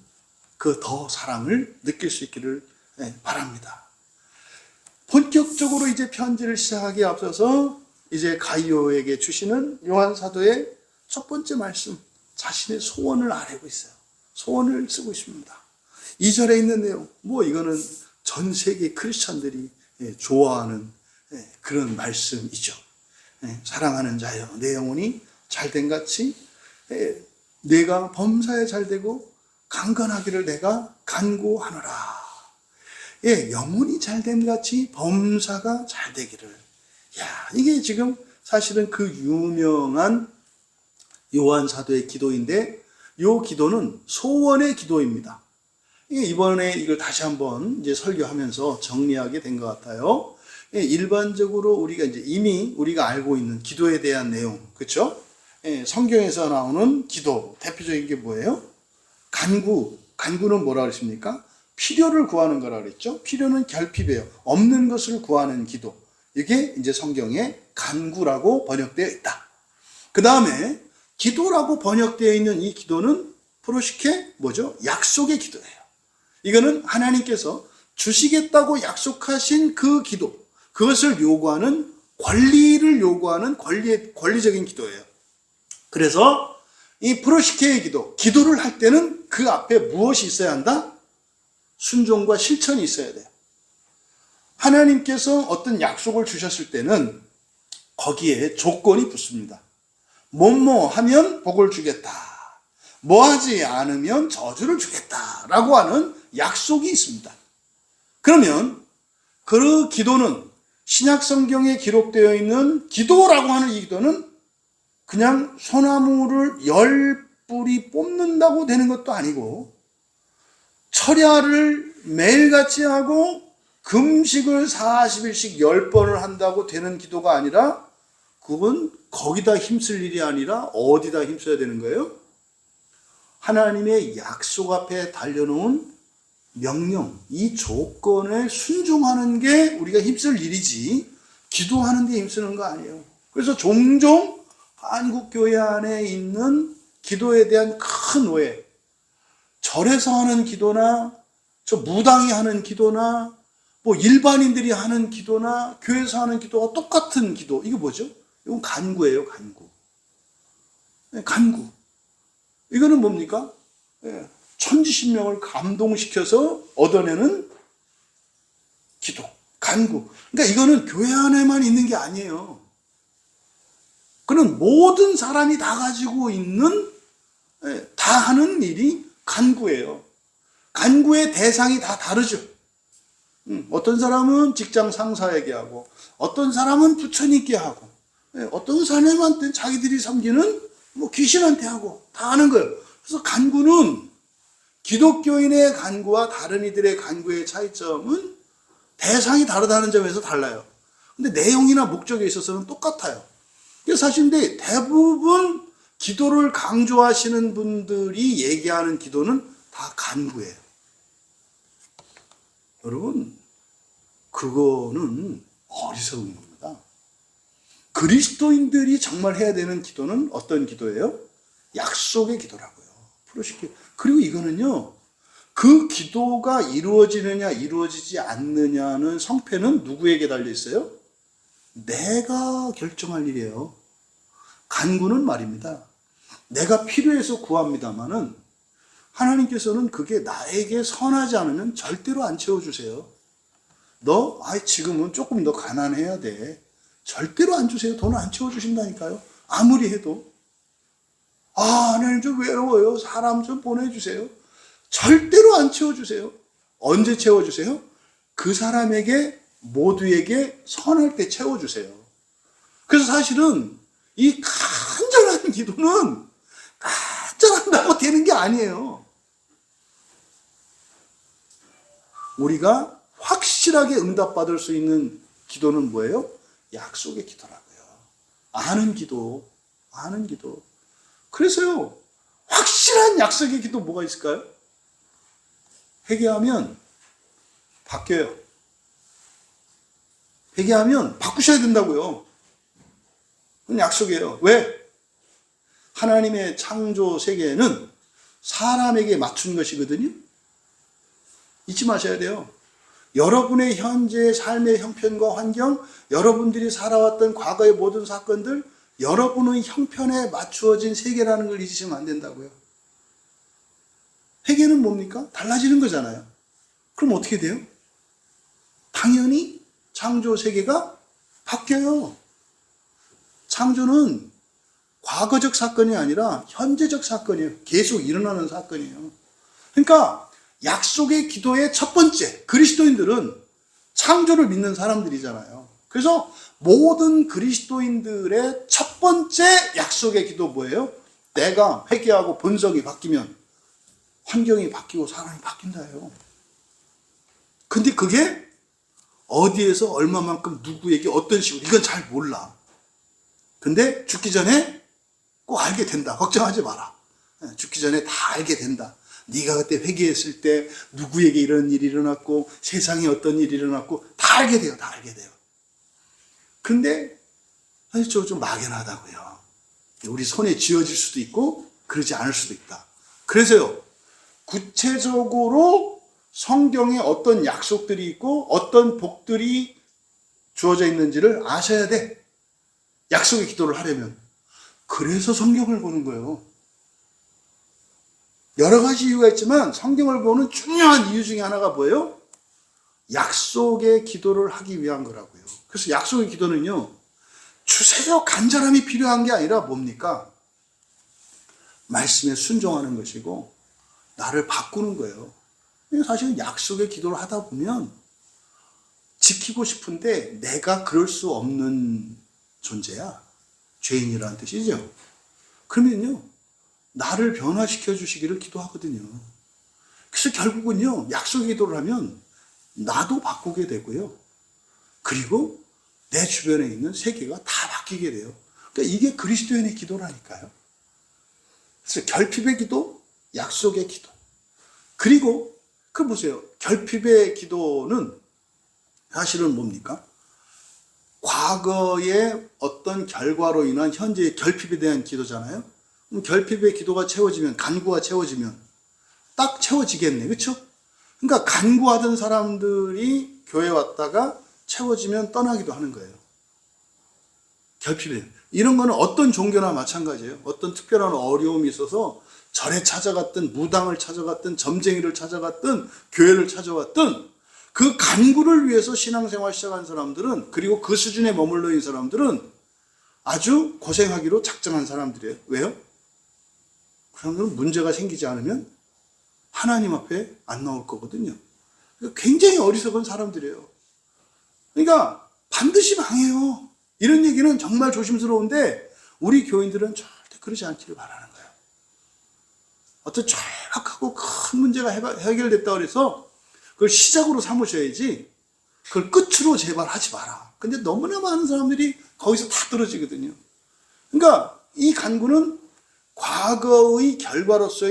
그 더 사랑을 느낄 수 있기를 바랍니다. 본격적으로 이제 편지를 시작하기에 앞서서 이제 가이오에게 주시는 요한 사도의 첫 번째 말씀, 자신의 소원을 아뢰고 있어요. 소원을 쓰고 있습니다. 2절에 있는 내용, 이거는 전 세계 크리스천들이 좋아하는 그런 말씀이죠. 사랑하는 자여, 내 영혼이 잘된 같이 내가 범사에 잘되고 강건하기를 내가 간구하노라. 영혼이 잘됨 같이 범사가 잘되기를. 이게 지금 사실은 그 유명한 요한 사도의 기도인데, 이 기도는 소원의 기도입니다. 이번에 이걸 다시 한번 이제 설교하면서 정리하게 된 것 같아요. 일반적으로 우리가 이제 이미 우리가 알고 있는 기도에 대한 내용, 그렇죠? 성경에서 나오는 기도 대표적인 게 뭐예요? 간구는 뭐라 그랬습니까? 필요를 구하는 거라 그랬죠. 필요는 결핍이에요. 없는 것을 구하는 기도. 이게 이제 성경에 간구라고 번역되어 있다. 그 다음에 기도라고 번역되어 있는 이 기도는 프로시케 뭐죠? 약속의 기도예요. 이거는 하나님께서 주시겠다고 약속하신 그 기도, 그것을 요구하는 권리를 요구하는 권리적인 기도예요. 그래서 이 프로시케의 기도를 할 때는 그 앞에 무엇이 있어야 한다? 순종과 실천이 있어야 돼요. 하나님께서 어떤 약속을 주셨을 때는 거기에 조건이 붙습니다. 뭐뭐 하면 복을 주겠다. 뭐 하지 않으면 저주를 주겠다라고 하는 약속이 있습니다. 그러면 그 기도는 신약 성경에 기록되어 있는 기도라고 하는 이 기도는 그냥 소나무를 10뿌리 뽑는다고 되는 것도 아니고, 철야를 매일같이 하고 금식을 40일씩 10번을 한다고 되는 기도가 아니라, 그건 거기다 힘쓸 일이 아니라 어디다 힘써야 되는 거예요? 하나님의 약속 앞에 달려놓은 명령, 이 조건에 순종하는 게 우리가 힘쓸 일이지 기도하는 데 힘쓰는 거 아니에요. 그래서 종종 한국교회 안에 있는 기도에 대한 큰 오해, 절에서 하는 기도나 저 무당이 하는 기도나 일반인들이 하는 기도나 교회에서 하는 기도가 똑같은 기도, 이거 뭐죠? 이건 간구예요. 간구. 이거는 뭡니까? 천지신명을 감동시켜서 얻어내는 기도, 간구. 그러니까 이거는 교회 안에만 있는 게 아니에요. 그는 모든 사람이 다 가지고 있는, 다 하는 일이 간구예요. 간구의 대상이 다 다르죠. 어떤 사람은 직장 상사에게 하고, 어떤 사람은 부처님께 하고, 어떤 사람한테 자기들이 섬기는 귀신한테 하고 다 하는 거예요. 그래서 간구는 기독교인의 간구와 다른 이들의 간구의 차이점은 대상이 다르다는 점에서 달라요. 근데 내용이나 목적에 있어서는 똑같아요. 그래서 사실 근데 대부분 기도를 강조하시는 분들이 얘기하는 기도는 다 간구예요. 여러분, 그거는 어리석은 겁니다. 그리스도인들이 정말 해야 되는 기도는 어떤 기도예요? 약속의 기도라고요. 프로시키. 그리고 이거는요, 그 기도가 이루어지느냐 이루어지지 않느냐는 성패는 누구에게 달려 있어요? 내가 결정할 일이에요. 간구는 말입니다. 내가 필요해서 구합니다마는 하나님께서는 그게 나에게 선하지 않으면 절대로 안 채워주세요. 너 지금은 조금 더 가난해야 돼. 절대로 안 주세요. 돈을 안 채워주신다니까요. 아무리 해도. 하나님 좀 외로워요. 사람 좀 보내주세요. 절대로 안 채워주세요. 언제 채워주세요? 그 사람에게 모두에게 선할 때 채워주세요. 그래서 사실은 이 간절한 기도는 간절한다고 되는 게 아니에요. 우리가 확실하게 응답받을 수 있는 기도는 뭐예요? 약속의 기도라고요. 아는 기도. 그래서요, 확실한 약속의 기도 뭐가 있을까요? 회개하면 바뀌어요. 회개하면 바꾸셔야 된다고요. 그건 약속이에요. 왜? 하나님의 창조 세계는 사람에게 맞춘 것이거든요. 잊지 마셔야 돼요. 여러분의 현재 삶의 형편과 환경, 여러분들이 살아왔던 과거의 모든 사건들, 여러분의 형편에 맞추어진 세계라는 걸 잊으시면 안 된다고요. 회개는 뭡니까? 달라지는 거잖아요. 그럼 어떻게 돼요? 당연히 창조 세계가 바뀌어요. 창조는 과거적 사건이 아니라 현재적 사건이에요. 계속 일어나는 사건이에요. 그러니까 약속의 기도의 첫 번째, 그리스도인들은 창조를 믿는 사람들이잖아요. 그래서 모든 그리스도인들의 첫 번째 약속의 기도 뭐예요? 내가 회개하고 본성이 바뀌면 환경이 바뀌고 사람이 바뀐다예요. 근데 그게 어디에서 얼마만큼 누구에게 어떤 식으로 이건 잘 몰라. 근데 죽기 전에 꼭 알게 된다. 걱정하지 마라. 죽기 전에 다 알게 된다. 네가 그때 회개했을 때 누구에게 이런 일이 일어났고 세상에 어떤 일이 일어났고 다 알게 돼요. 다 알게 돼요. 근데 사실 좀 막연하다고요. 우리 손에 쥐어질 수도 있고 그러지 않을 수도 있다. 그래서요, 구체적으로 성경에 어떤 약속들이 있고 어떤 복들이 주어져 있는지를 아셔야 돼. 약속의 기도를 하려면. 그래서 성경을 보는 거예요. 여러 가지 이유가 있지만 성경을 보는 중요한 이유 중에 하나가 뭐예요? 약속의 기도를 하기 위한 거라고요. 그래서 약속의 기도는요, 주세요 간절함이 필요한 게 아니라 뭡니까? 말씀에 순종하는 것이고 나를 바꾸는 거예요. 사실 약속의 기도를 하다 보면 지키고 싶은데 내가 그럴 수 없는 존재야. 죄인이라는 뜻이죠. 그러면요, 나를 변화시켜 주시기를 기도하거든요. 그래서 결국은요, 약속의 기도를 하면 나도 바꾸게 되고요. 그리고 내 주변에 있는 세계가 다 바뀌게 돼요. 그러니까 이게 그리스도인의 기도라니까요. 그래서 결핍의 기도, 약속의 기도. 그리고 그 보세요. 결핍의 기도는 사실은 뭡니까? 과거의 어떤 결과로 인한 현재의 결핍에 대한 기도잖아요. 그럼 결핍의 기도가 채워지면, 간구가 채워지면 딱 채워지겠네. 그렇죠? 그러니까 간구하던 사람들이 교회 왔다가 채워지면 떠나기도 하는 거예요. 결핍에. 이런 거는 어떤 종교나 마찬가지예요. 어떤 특별한 어려움이 있어서 절에 찾아갔든 무당을 찾아갔든 점쟁이를 찾아갔든 교회를 찾아왔든 그 간구를 위해서 신앙생활 시작한 사람들은, 그리고 그 수준에 머물러 있는 사람들은 아주 고생하기로 작정한 사람들이에요. 왜요? 그 사람들은 문제가 생기지 않으면 하나님 앞에 안 나올 거거든요. 그러니까 굉장히 어리석은 사람들이에요. 그러니까 반드시 망해요. 이런 얘기는 정말 조심스러운데 우리 교인들은 절대 그러지 않기를 바라는 거예요. 어떤 절박하고 큰 문제가 해결됐다고 해서 그걸 시작으로 삼으셔야지 그걸 끝으로 제발 하지 마라. 근데 너무나 많은 사람들이 거기서 다 떨어지거든요. 그러니까 이 간구는 과거의 결과로서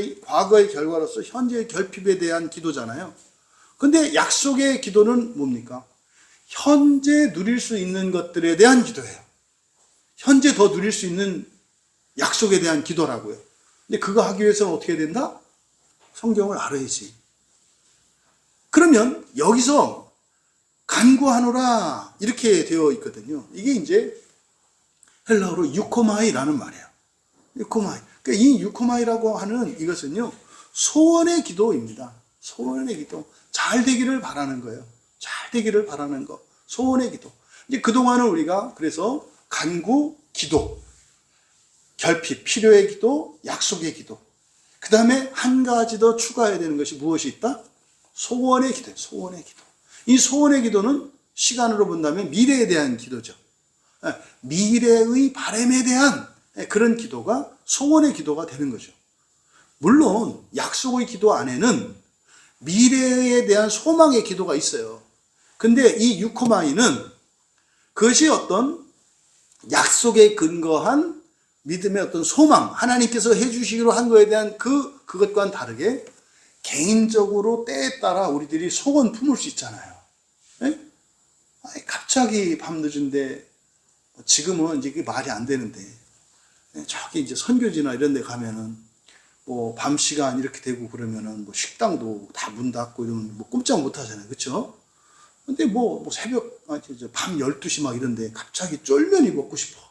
현재의 결핍에 대한 기도잖아요. 근데 약속의 기도는 뭡니까? 현재 누릴 수 있는 것들에 대한 기도예요. 현재 더 누릴 수 있는 약속에 대한 기도라고요. 근데 그거 하기 위해서는 어떻게 해야 된다? 성경을 알아야지. 그러면 여기서 간구하노라 이렇게 되어 있거든요. 이게 이제 헬라어로 유코마이라는 말이에요. 유코마이. 그러니까 이 유코마이라고 하는 이것은요, 소원의 기도입니다. 소원의 기도. 잘 되기를 바라는 거예요. 잘 되기를 바라는 거. 소원의 기도. 이제 그동안은 우리가 그래서 간구, 기도, 결핍, 필요의 기도, 약속의 기도. 그 다음에 한 가지 더 추가해야 되는 것이 무엇이 있다? 소원의 기도예요. 소원의 기도. 이 소원의 기도는 시간으로 본다면 미래에 대한 기도죠. 미래의 바람에 대한 그런 기도가 소원의 기도가 되는 거죠. 물론 약속의 기도 안에는 미래에 대한 소망의 기도가 있어요. 근데 이 유코마이는 그것이 어떤 약속에 근거한 믿음의 어떤 소망, 하나님께서 해주시기로 한 거에 대한 그것과는 다르게 개인적으로 때에 따라 우리들이 소원 품을 수 있잖아요. 예? 갑자기 밤늦은데, 지금은 이제 그게 말이 안 되는데, 저기 이제 선교지나 이런 데 가면은 뭐 밤 시간 이렇게 되고 그러면은 뭐 식당도 다 문 닫고 이러면 뭐 꼼짝 못 하잖아요. 그쵸? 근데 뭐 새벽, 밤 12시 막 이런데 갑자기 쫄면이 먹고 싶어.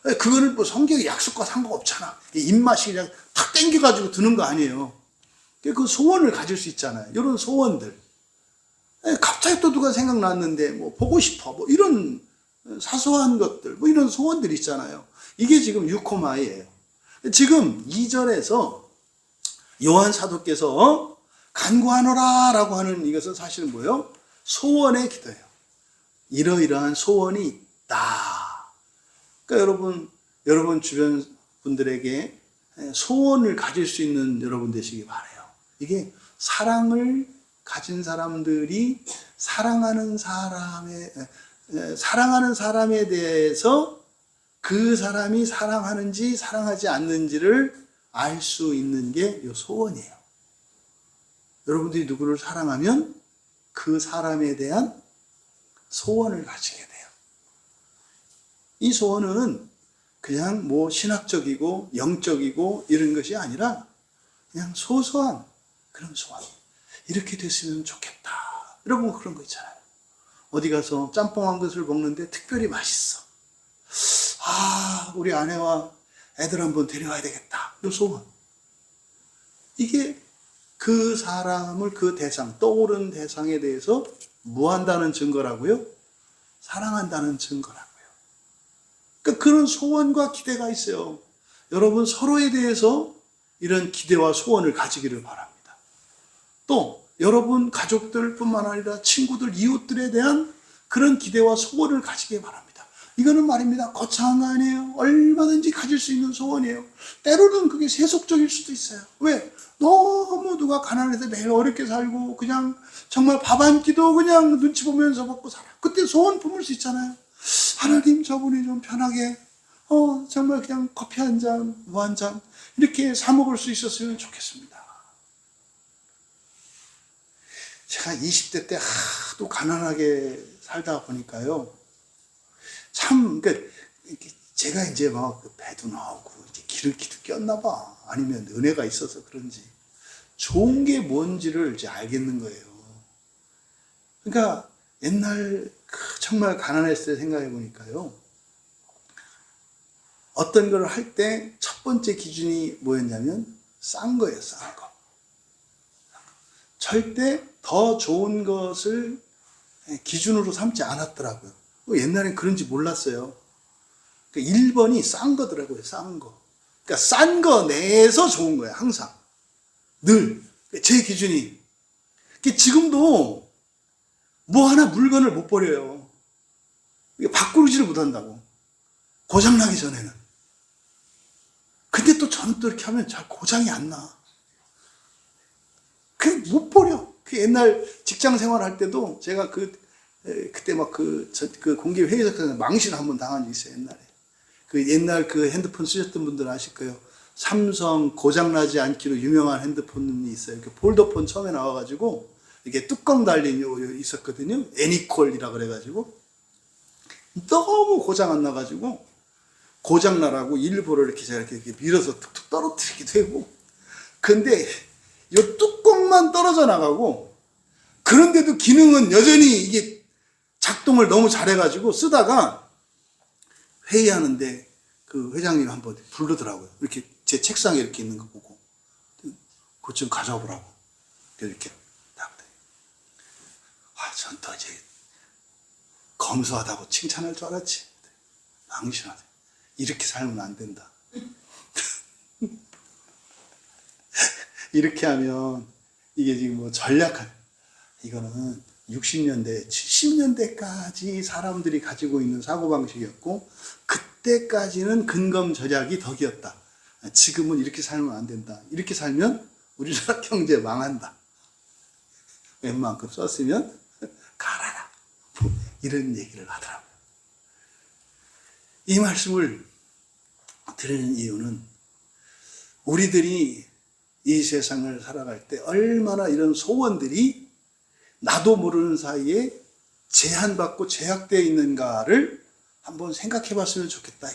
그거는 뭐 성경의 약속과 상관없잖아. 입맛이 그냥 탁 땡겨가지고 드는 거 아니에요. 그 소원을 가질 수 있잖아요. 이런 소원들. 갑자기 또 누가 생각났는데 뭐 보고 싶어. 뭐 이런 사소한 것들, 뭐 이런 소원들이 있잖아요. 이게 지금 유코마이예요. 지금 2절에서 요한 사도께서 간구하노라 라고 하는 이것은 사실은 뭐예요? 소원의 기도예요. 이러이러한 소원이 있다. 그러니까 여러분 주변 분들에게 소원을 가질 수 있는 여러분 되시기 바라요. 이게 사랑을 가진 사람들이 사랑하는 사람에 대해서 그 사람이 사랑하는지 사랑하지 않는지를 알 수 있는 게 이 소원이에요. 여러분들이 누구를 사랑하면 그 사람에 대한 소원을 가지게 돼요. 이 소원은 그냥 뭐 신학적이고 영적이고 이런 것이 아니라 그냥 소소한 그런 소원. 이렇게 됐으면 좋겠다. 여러분 그런 거 있잖아요. 어디 가서 짬뽕 한 그릇을 먹는데 특별히 맛있어. 우리 아내와 애들 한번 데려와야 되겠다. 이 소원. 이게 그 사람을 그 대상, 떠오른 대상에 대해서 무한다는 증거라고요? 사랑한다는 증거라고요. 그러니까 그런 소원과 기대가 있어요. 여러분 서로에 대해서 이런 기대와 소원을 가지기를 바랍니다. 또 여러분 가족들뿐만 아니라 친구들, 이웃들에 대한 그런 기대와 소원을 가지기 바랍니다. 이거는 말입니다. 거창한 거 아니에요. 얼마든지 가질 수 있는 소원이에요. 때로는 그게 세속적일 수도 있어요. 왜? 너무 누가 가난해서 매일 어렵게 살고 그냥 정말 밥 한 끼도 그냥 눈치 보면서 먹고 살아. 그때 소원 품을 수 있잖아요. 하나님 저분이 좀 편하게 정말 그냥 커피 한 잔, 뭐 한 잔 이렇게 사 먹을 수 있었으면 좋겠습니다. 제가 20대 때 하도 가난하게 살다 보니까요. 참, 그러니까 제가 이제 막 배도 나오고 이제 기름기도 꼈나 봐. 아니면 은혜가 있어서 그런지 좋은 게 뭔지를 이제 알겠는 거예요. 그러니까 옛날 정말 가난했을 때 생각해 보니까요. 어떤 걸 할 때 첫 번째 기준이 뭐였냐면 싼 거예요, 싼 거. 절대 더 좋은 것을 기준으로 삼지 않았더라고요. 옛날엔 그런지 몰랐어요. 그러니까 1번이 싼 거더라고요, 싼 거. 그러니까 싼 거 내에서 좋은 거예요, 항상. 늘. 제 기준이. 지금도 뭐 하나 물건을 못 버려요. 바꾸지를 못한다고. 고장나기 전에는. 근데 또 저는 또 이렇게 하면 잘 고장이 안 나. 그냥 못 버려. 옛날 직장 생활할 때도 제가 그때 막 그 공개 회의석에서 망신 한번 당한 적이 있어요, 옛날에. 옛날 핸드폰 쓰셨던 분들 아실 거예요. 삼성 고장나지 않기로 유명한 핸드폰이 있어요. 폴더폰 처음에 나와가지고, 이게 뚜껑 달린 요 있었거든요. 애니콜이라 그래가지고. 너무 고장 안 나가지고, 고장나라고 일부러 이렇게 제가 이렇게 밀어서 툭툭 떨어뜨리기도 되고. 근데 이 뚜껑만 떨어져 나가고, 그런데도 기능은 여전히 이게 작동을 너무 잘해가지고 쓰다가 회의하는데 그 회장님 한번 부르더라고요. 이렇게 제 책상에 이렇게 있는 거 보고, 그거 좀 가져와 보라고. 이렇게 딱. 전 또 이제 검소하다고 칭찬할 줄 알았지. 망신하네. 이렇게 살면 안 된다. 이렇게 하면 이게 지금 뭐 전략한, 이거는 60년대, 70년대까지 사람들이 가지고 있는 사고방식이었고, 그때까지는 근검 절약이 덕이었다. 지금은 이렇게 살면 안 된다. 이렇게 살면 우리나라 경제 망한다. 웬만큼 썼으면 갈아라. 이런 얘기를 하더라고요. 이 말씀을 드리는 이유는 우리들이 이 세상을 살아갈 때 얼마나 이런 소원들이 나도 모르는 사이에 제한받고 제약되어 있는가를 한번 생각해 봤으면 좋겠다.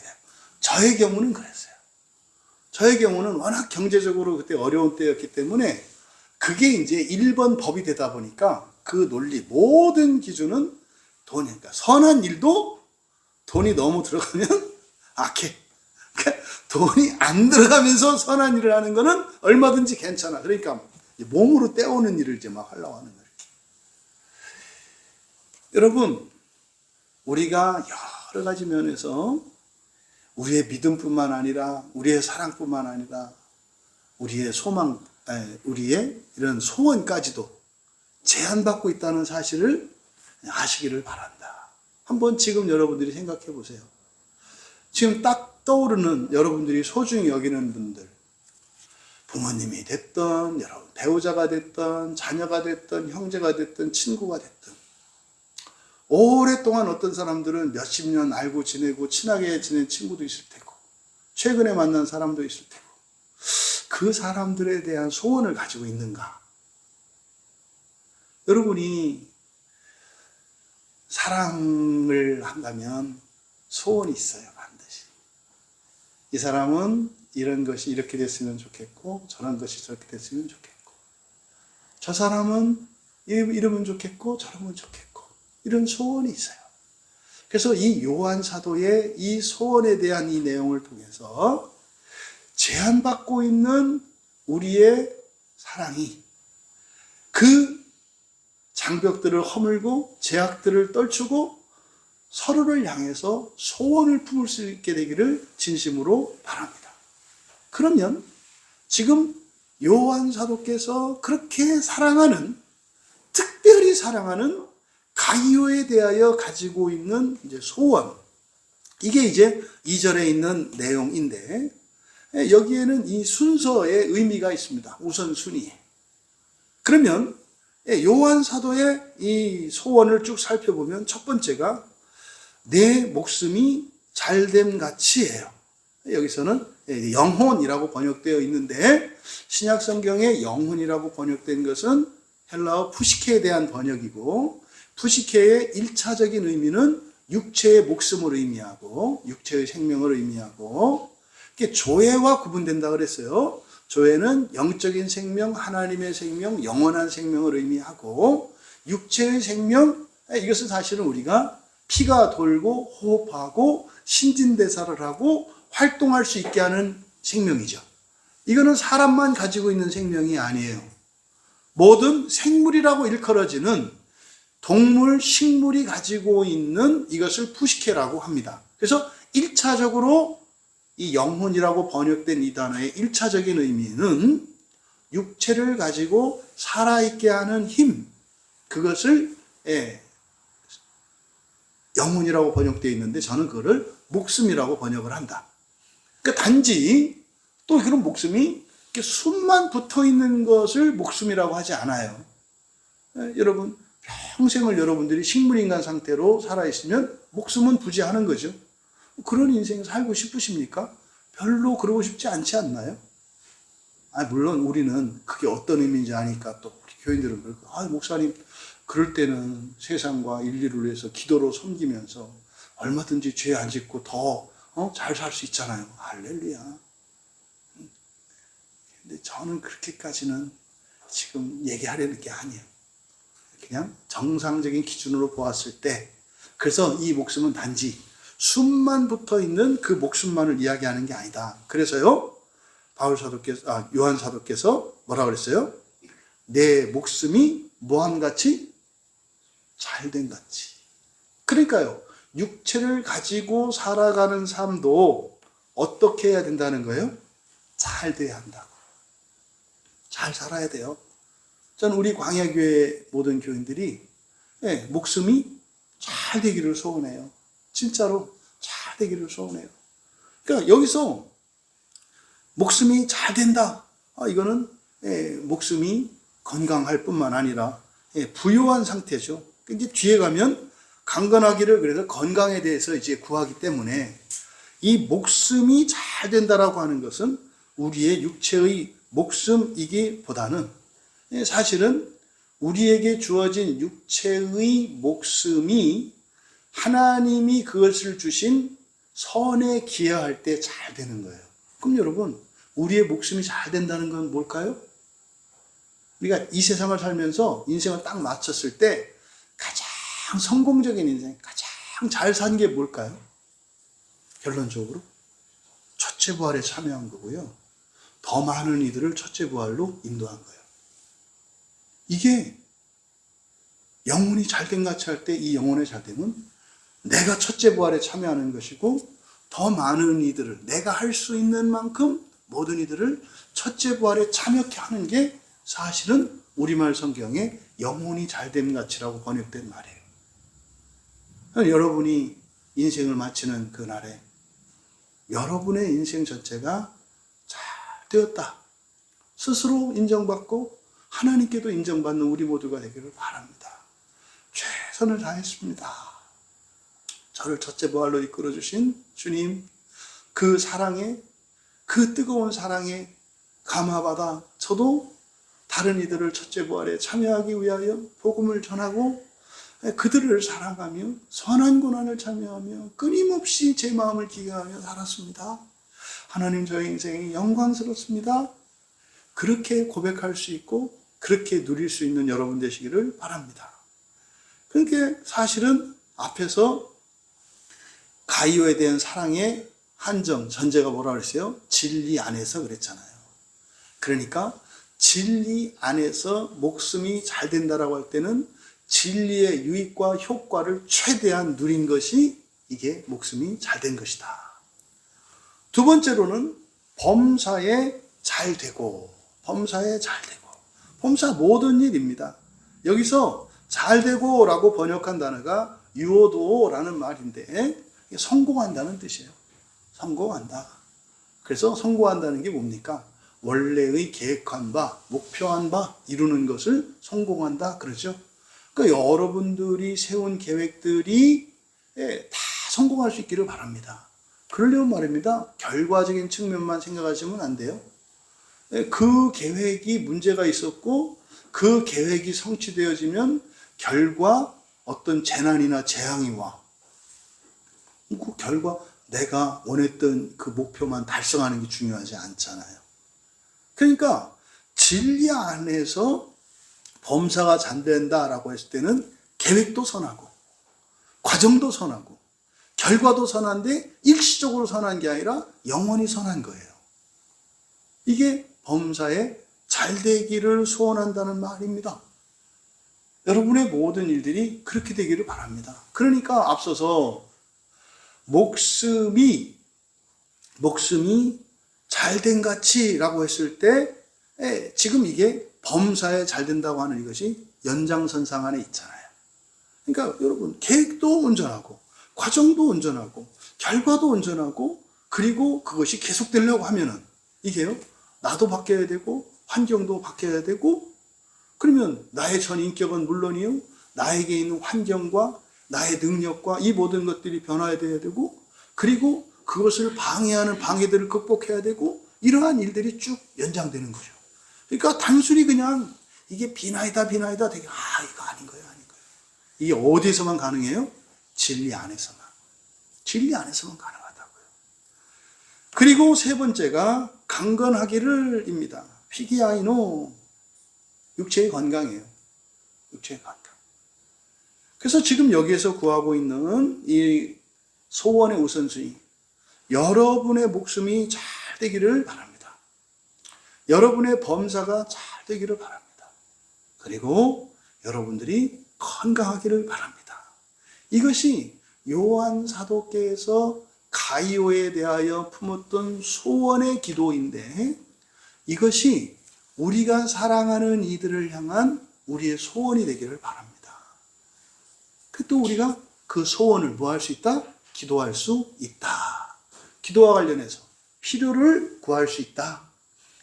저의 경우는 그랬어요. 저의 경우는 워낙 경제적으로 그때 어려운 때였기 때문에 그게 이제 1번 법이 되다 보니까 그 논리, 모든 기준은 돈이니까. 선한 일도 돈이 너무 들어가면 악해. 그러니까 돈이 안 들어가면서 선한 일을 하는 거는 얼마든지 괜찮아. 그러니까 몸으로 때우는 일을 이제 막 하려고 하는 거예요. 여러분, 우리가 여러 가지 면에서 우리의 믿음뿐만 아니라 우리의 사랑뿐만 아니라 우리의 소망, 우리의 이런 소원까지도 제한받고 있다는 사실을 아시기를 바란다. 한번 지금 여러분들이 생각해 보세요. 지금 딱 떠오르는 여러분들이 소중히 여기는 분들, 부모님이 됐던, 여러분 배우자가 됐던, 자녀가 됐던, 형제가 됐던, 친구가 됐던, 오랫동안 어떤 사람들은 몇십 년 알고 지내고 친하게 지낸 친구도 있을 테고, 최근에 만난 사람도 있을 테고, 그 사람들에 대한 소원을 가지고 있는가? 여러분이 사랑을 한다면 소원이 있어요, 반드시. 이 사람은 이런 것이 이렇게 됐으면 좋겠고, 저런 것이 저렇게 됐으면 좋겠고, 저 사람은 이러면 좋겠고, 저러면 좋겠고, 이런 소원이 있어요. 그래서 이 요한 사도의 이 소원에 대한 이 내용을 통해서 제한받고 있는 우리의 사랑이 그 장벽들을 허물고 제약들을 떨치고 서로를 향해서 소원을 품을 수 있게 되기를 진심으로 바랍니다. 그러면 지금 요한 사도께서 그렇게 사랑하는, 특별히 사랑하는 가이오에 대하여 가지고 있는 이제 소원, 이게 이제 2절에 있는 내용인데, 여기에는 이 순서의 의미가 있습니다. 우선순위. 그러면 요한 사도의 이 소원을 쭉 살펴보면 첫 번째가 내 목숨이 잘됨 같이예요. 여기서는 영혼이라고 번역되어 있는데, 신약 성경에 영혼이라고 번역된 것은 헬라어 푸시케에 대한 번역이고, 푸시케의 1차적인 의미는 육체의 목숨을 의미하고 육체의 생명을 의미하고, 이게 조회와 구분된다 그랬어요. 조회는 영적인 생명, 하나님의 생명, 영원한 생명을 의미하고, 육체의 생명, 이것은 사실은 우리가 피가 돌고 호흡하고 신진대사를 하고 활동할 수 있게 하는 생명이죠. 이거는 사람만 가지고 있는 생명이 아니에요. 모든 생물이라고 일컬어지는 동물, 식물이 가지고 있는 이것을 푸시케라고 합니다. 그래서 1차적으로 이 영혼이라고 번역된 이 단어의 1차적인 의미는 육체를 가지고 살아있게 하는 힘, 그것을 영혼이라고 번역되어 있는데 저는 그거를 목숨이라고 번역을 한다. 그러니까 단지 또 그런 목숨이 숨만 붙어 있는 것을 목숨이라고 하지 않아요. 여러분, 평생을 여러분들이 식물인간 상태로 살아있으면 목숨은 부재하는 거죠. 그런 인생 살고 싶으십니까? 별로 그러고 싶지 않지 않나요? 물론 우리는 그게 어떤 의미인지 아니까 또 우리 교인들은 그럴까? 목사님, 그럴 때는 세상과 인류를 위해서 기도로 섬기면서 얼마든지 죄 안 짓고 더 잘 살 수 있잖아요. 할렐루야. 근데 저는 그렇게까지는 지금 얘기하려는 게 아니에요. 그냥 정상적인 기준으로 보았을 때, 그래서 이 목숨은 단지 숨만 붙어 있는 그 목숨만을 이야기하는 게 아니다. 그래서요, 요한 사도께서 뭐라 그랬어요? 내 목숨이 뭐함같이? 잘된 같이. 그러니까요, 육체를 가지고 살아가는 삶도 어떻게 해야 된다는 거예요? 잘 돼야 한다고. 잘 살아야 돼요. 저는 우리 광야교회 모든 교인들이 목숨이 잘 되기를 소원해요. 진짜로 잘 되기를 소원해요. 그러니까 여기서 목숨이 잘 된다. 이거는 목숨이 건강할 뿐만 아니라 부유한 상태죠. 이제 뒤에 가면 강건하기를, 그래서 건강에 대해서 이제 구하기 때문에 이 목숨이 잘 된다라고 하는 것은 우리의 육체의 목숨이기보다는 사실은 우리에게 주어진 육체의 목숨이 하나님이 그것을 주신 선에 기여할 때 잘 되는 거예요. 그럼 여러분, 우리의 목숨이 잘 된다는 건 뭘까요? 우리가 이 세상을 살면서 인생을 딱 마쳤을 때 가장 성공적인 인생, 가장 잘 산 게 뭘까요? 결론적으로 첫째 부활에 참여한 거고요. 더 많은 이들을 첫째 부활로 인도한 거예요. 이게 영혼이 잘된 같이 할 때 이 영혼의 잘됨은 내가 첫째 부활에 참여하는 것이고, 더 많은 이들을, 내가 할 수 있는 만큼 모든 이들을 첫째 부활에 참여케 하는 게 사실은 우리말 성경에 영혼이 잘됨 같이라고 번역된 말이에요. 여러분이 인생을 마치는 그날에 여러분의 인생 전체가 잘 되었다, 스스로 인정받고 하나님께도 인정받는 우리 모두가 되기를 바랍니다. 최선을 다했습니다. 저를 첫째 부활로 이끌어주신 주님, 그 사랑에, 그 뜨거운 사랑에 감화받아 저도 다른 이들을 첫째 부활에 참여하기 위하여 복음을 전하고 그들을 사랑하며 선한 고난을 참여하며 끊임없이 제 마음을 기여하며 살았습니다. 하나님, 저의 인생이 영광스럽습니다. 그렇게 고백할 수 있고 그렇게 누릴 수 있는 여러분 되시기를 바랍니다. 그러니까 사실은 앞에서 가이오에 대한 사랑의 한정, 전제가 뭐라 그랬어요? 진리 안에서 그랬잖아요. 그러니까 진리 안에서 목숨이 잘 된다라고 할 때는 진리의 유익과 효과를 최대한 누린 것이 이게 목숨이 잘 된 것이다. 두 번째로는 범사에 잘 되고, 범사에 잘 되고. 범사 모든 일입니다. 여기서 잘 되고 라고 번역한 단어가 유오도라는 말인데 성공한다는 뜻이에요. 성공한다. 그래서 성공한다는 게 뭡니까? 원래의 계획한 바, 목표한 바 이루는 것을 성공한다 그러죠. 그러니까 여러분들이 세운 계획들이 다 성공할 수 있기를 바랍니다. 그러려면 말입니다, 결과적인 측면만 생각하시면 안 돼요. 그 계획이 문제가 있었고 그 계획이 성취되어지면 결과 어떤 재난이나 재앙이 와. 그 결과 내가 원했던 그 목표만 달성하는 게 중요하지 않잖아요. 그러니까 진리 안에서 범사가 잘 된다라고 했을 때는 계획도 선하고 과정도 선하고 결과도 선한데 일시적으로 선한 게 아니라 영원히 선한 거예요. 이게 범사에 잘 되기를 소원한다는 말입니다. 여러분의 모든 일들이 그렇게 되기를 바랍니다. 그러니까 앞서서 목숨이 잘된 같이라고 했을 때 지금 이게 범사에 잘 된다고 하는 이것이 연장선상 안에 있잖아요. 그러니까 여러분, 계획도 온전하고 과정도 온전하고 결과도 온전하고 그리고 그것이 계속되려고 하면은 이게요, 나도 바뀌어야 되고 환경도 바뀌어야 되고, 그러면 나의 전 인격은 물론이요, 나에게 있는 환경과 나의 능력과 이 모든 것들이 변화돼야 되고, 그리고 그것을 방해하는 방해들을 극복해야 되고, 이러한 일들이 쭉 연장되는 거죠. 그러니까 단순히 그냥 이게 비나이다 되게 이거 아닌 거예요. 이게 어디에서만 가능해요? 진리 안에서만. 진리 안에서만 가능하다고요. 그리고 세 번째가 강건하기를입니다. 피기아이노, 육체의 건강이에요. 육체의 건강. 그래서 지금 여기에서 구하고 있는 이 소원의 우선순위, 여러분의 목숨이 잘 되기를 바랍니다. 여러분의 범사가 잘 되기를 바랍니다. 그리고 여러분들이 건강하기를 바랍니다. 이것이 요한 사도께서 가이오에 대하여 품었던 소원의 기도인데, 이것이 우리가 사랑하는 이들을 향한 우리의 소원이 되기를 바랍니다. 또 우리가 그 소원을 뭐 할 수 있다? 기도할 수 있다. 기도와 관련해서 필요를 구할 수 있다.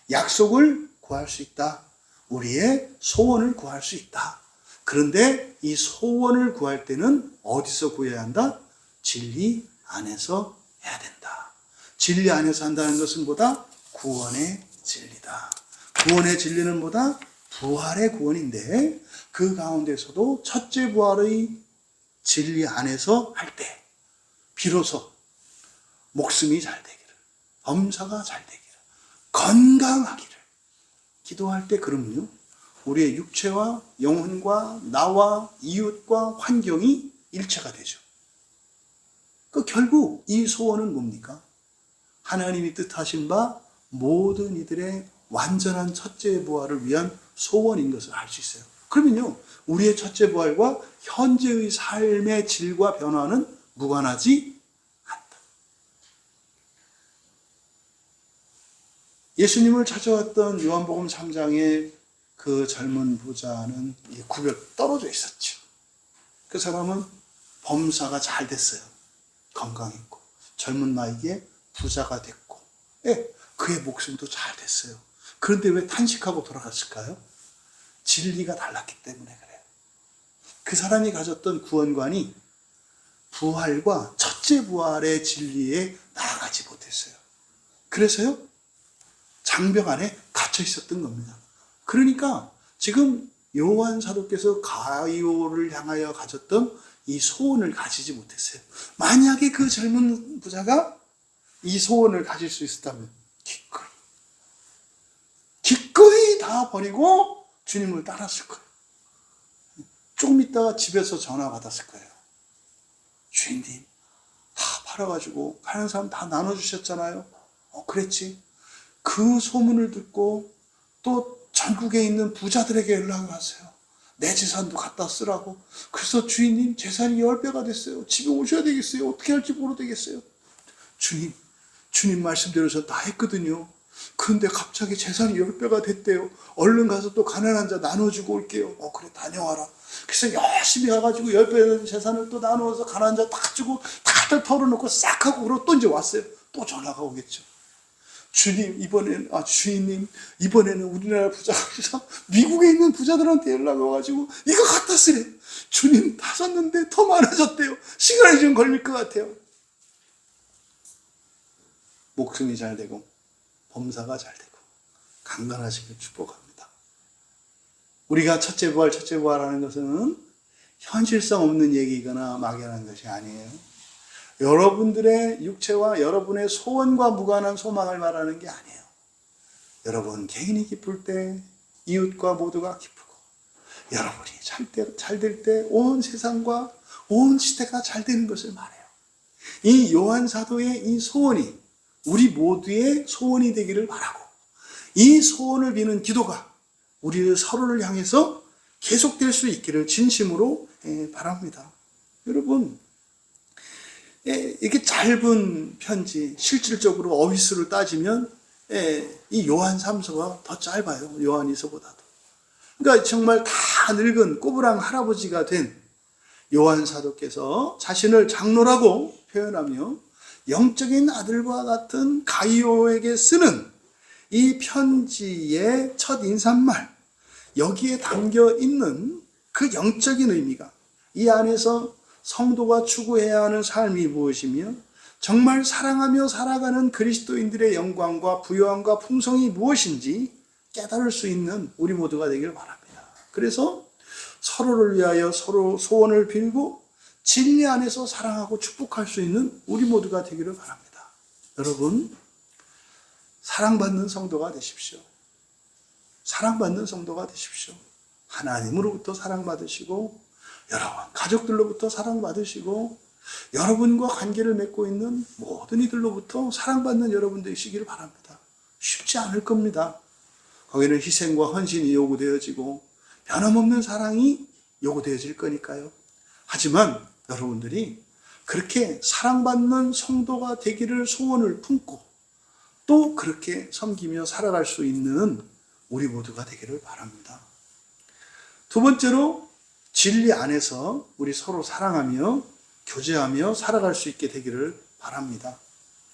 약속을 구할 수 있다. 우리의 소원을 구할 수 있다. 그런데 이 소원을 구할 때는 어디서 구해야 한다? 진리 안에서 해야 된다. 진리 안에서 한다는 것은 뭐다? 구원의 진리다. 구원의 진리는 뭐다? 부활의 구원인데, 그 가운데서도 첫째 부활의 진리 안에서 할 때 비로소 목숨이 잘 되기를, 범사가 잘 되기를, 건강하기를 기도할 때, 그러면요 우리의 육체와 영혼과 나와 이웃과 환경이 일체가 되죠. 결국 이 소원은 뭡니까? 하나님이 뜻하신 바 모든 이들의 완전한 첫째 부활을 위한 소원인 것을 알 수 있어요. 그러면요 우리의 첫째 부활과 현재의 삶의 질과 변화는 무관하지 않다. 예수님을 찾아왔던 요한복음 3장의 그 젊은 부자는 굽여 떨어져 있었죠. 그 사람은 범사가 잘 됐어요. 건강했고 젊은 나이에 부자가 됐고, 그의 목숨도 잘 됐어요. 그런데 왜 탄식하고 돌아갔을까요? 진리가 달랐기 때문에 그래요. 그 사람이 가졌던 구원관이 부활과 첫째 부활의 진리에 나아가지 못했어요. 그래서요 장벽 안에 갇혀 있었던 겁니다. 그러니까 지금 요한 사도께서 가이오를 향하여 가졌던 이 소원을 가지지 못했어요. 만약에 그 젊은 부자가 이 소원을 가질 수 있었다면 기꺼이 다 버리고 주님을 따랐을 거예요. 조금 있다가 집에서 전화 받았을 거예요. 주인님, 다 팔아가지고 가는 사람 다 나눠주셨잖아요. 그랬지. 그 소문을 듣고 또 전국에 있는 부자들에게 연락을 하세요. 내 재산도 갖다 쓰라고. 그래서 주인님, 재산이 10배가 됐어요. 집에 오셔야 되겠어요. 어떻게 할지 모르겠어요. 주님 말씀대로 저 다 했거든요. 그런데 갑자기 재산이 10배가 됐대요. 얼른 가서 또 가난한 자 나눠주고 올게요. 그래, 다녀와라. 그래서 열심히 가가지고 10배 된 재산을 또 나누어서 가난한 자 딱 주고 다들 털어놓고 싹 하고, 그러고 또 이제 왔어요. 또 전화가 오겠죠. 주인님, 이번에는 우리나라 부자가 아니라 미국에 있는 부자들한테 연락이 와가지고 이거 갖다 쓰래. 주님, 다 썼는데 더 많아졌대요. 시간이 좀 걸릴 것 같아요. 목숨이 잘 되고 범사가 잘 되고 강건하시길 축복합니다. 우리가 첫째 부활하는 것은 현실성 없는 얘기거나 막연한 것이 아니에요. 여러분들의 육체와 여러분의 소원과 무관한 소망을 말하는 게 아니에요. 여러분 개인이 기쁠 때 이웃과 모두가 기쁘고, 여러분이 잘 될 때 온 세상과 온 시대가 잘 되는 것을 말해요. 이 요한 사도의 이 소원이 우리 모두의 소원이 되기를 바라고, 이 소원을 비는 기도가 우리 서로를 향해서 계속될 수 있기를 진심으로 바랍니다. 여러분, 이게 짧은 편지, 실질적으로 어휘수를 따지면 이 요한 3서가 더 짧아요. 요한이서보다도. 그러니까 정말 다 늙은 꼬부랑 할아버지가 된 요한 사도께서 자신을 장로라고 표현하며 영적인 아들과 같은 가이오에게 쓰는 이 편지의 첫 인사말, 여기에 담겨 있는 그 영적인 의미가, 이 안에서 성도가 추구해야 하는 삶이 무엇이며 정말 사랑하며 살아가는 그리스도인들의 영광과 부요함과 풍성이 무엇인지 깨달을 수 있는 우리 모두가 되길 바랍니다. 그래서 서로를 위하여 서로 소원을 빌고 진리 안에서 사랑하고 축복할 수 있는 우리 모두가 되기를 바랍니다. 여러분, 사랑받는 성도가 되십시오. 사랑받는 성도가 되십시오. 하나님으로부터 사랑받으시고, 여러분 가족들로부터 사랑받으시고, 여러분과 관계를 맺고 있는 모든 이들로부터 사랑받는 여러분 되시기를 바랍니다. 쉽지 않을 겁니다. 거기는 희생과 헌신이 요구되어지고 변함없는 사랑이 요구되어질 거니까요. 하지만 여러분들이 그렇게 사랑받는 성도가 되기를 소원을 품고 또 그렇게 섬기며 살아갈 수 있는 우리 모두가 되기를 바랍니다. 두 번째로, 진리 안에서 우리 서로 사랑하며 교제하며 살아갈 수 있게 되기를 바랍니다.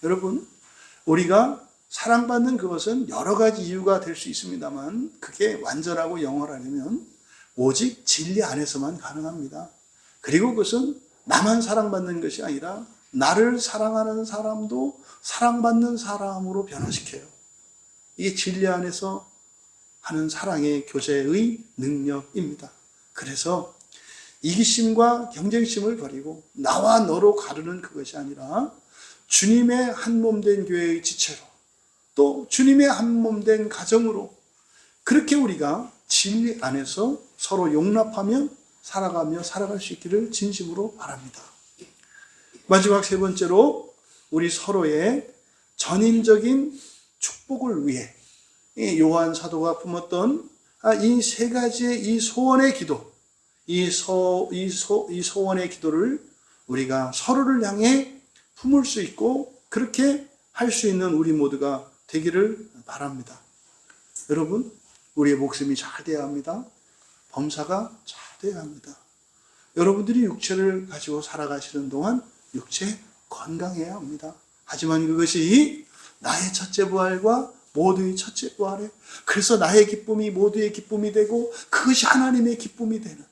여러분, 우리가 사랑받는 그것은 여러 가지 이유가 될 수 있습니다만 그게 완전하고 영원하려면 오직 진리 안에서만 가능합니다. 그리고 그것은 나만 사랑받는 것이 아니라 나를 사랑하는 사람도 사랑받는 사람으로 변화시켜요. 이게 진리 안에서 하는 사랑의 교제의 능력입니다. 그래서 이기심과 경쟁심을 버리고 나와 너로 가르는 그것이 아니라 주님의 한 몸 된 교회의 지체로 또 주님의 한 몸 된 가정으로 그렇게 우리가 진리 안에서 서로 용납하며 살아가며 살아갈 수 있기를 진심으로 바랍니다. 마지막 세 번째로, 우리 서로의 전인적인 축복을 위해 요한 사도가 품었던 이 세 가지의 이 소원의 기도, 이 소원의 기도를 우리가 서로를 향해 품을 수 있고 그렇게 할 수 있는 우리 모두가 되기를 바랍니다. 여러분, 우리의 목숨이 잘 돼야 합니다. 범사가 잘 돼야 합니다. 여러분들이 육체를 가지고 살아가시는 동안 육체 건강해야 합니다. 하지만 그것이 나의 첫째 부활과 모두의 첫째 부활에, 그래서 나의 기쁨이 모두의 기쁨이 되고 그것이 하나님의 기쁨이 되는,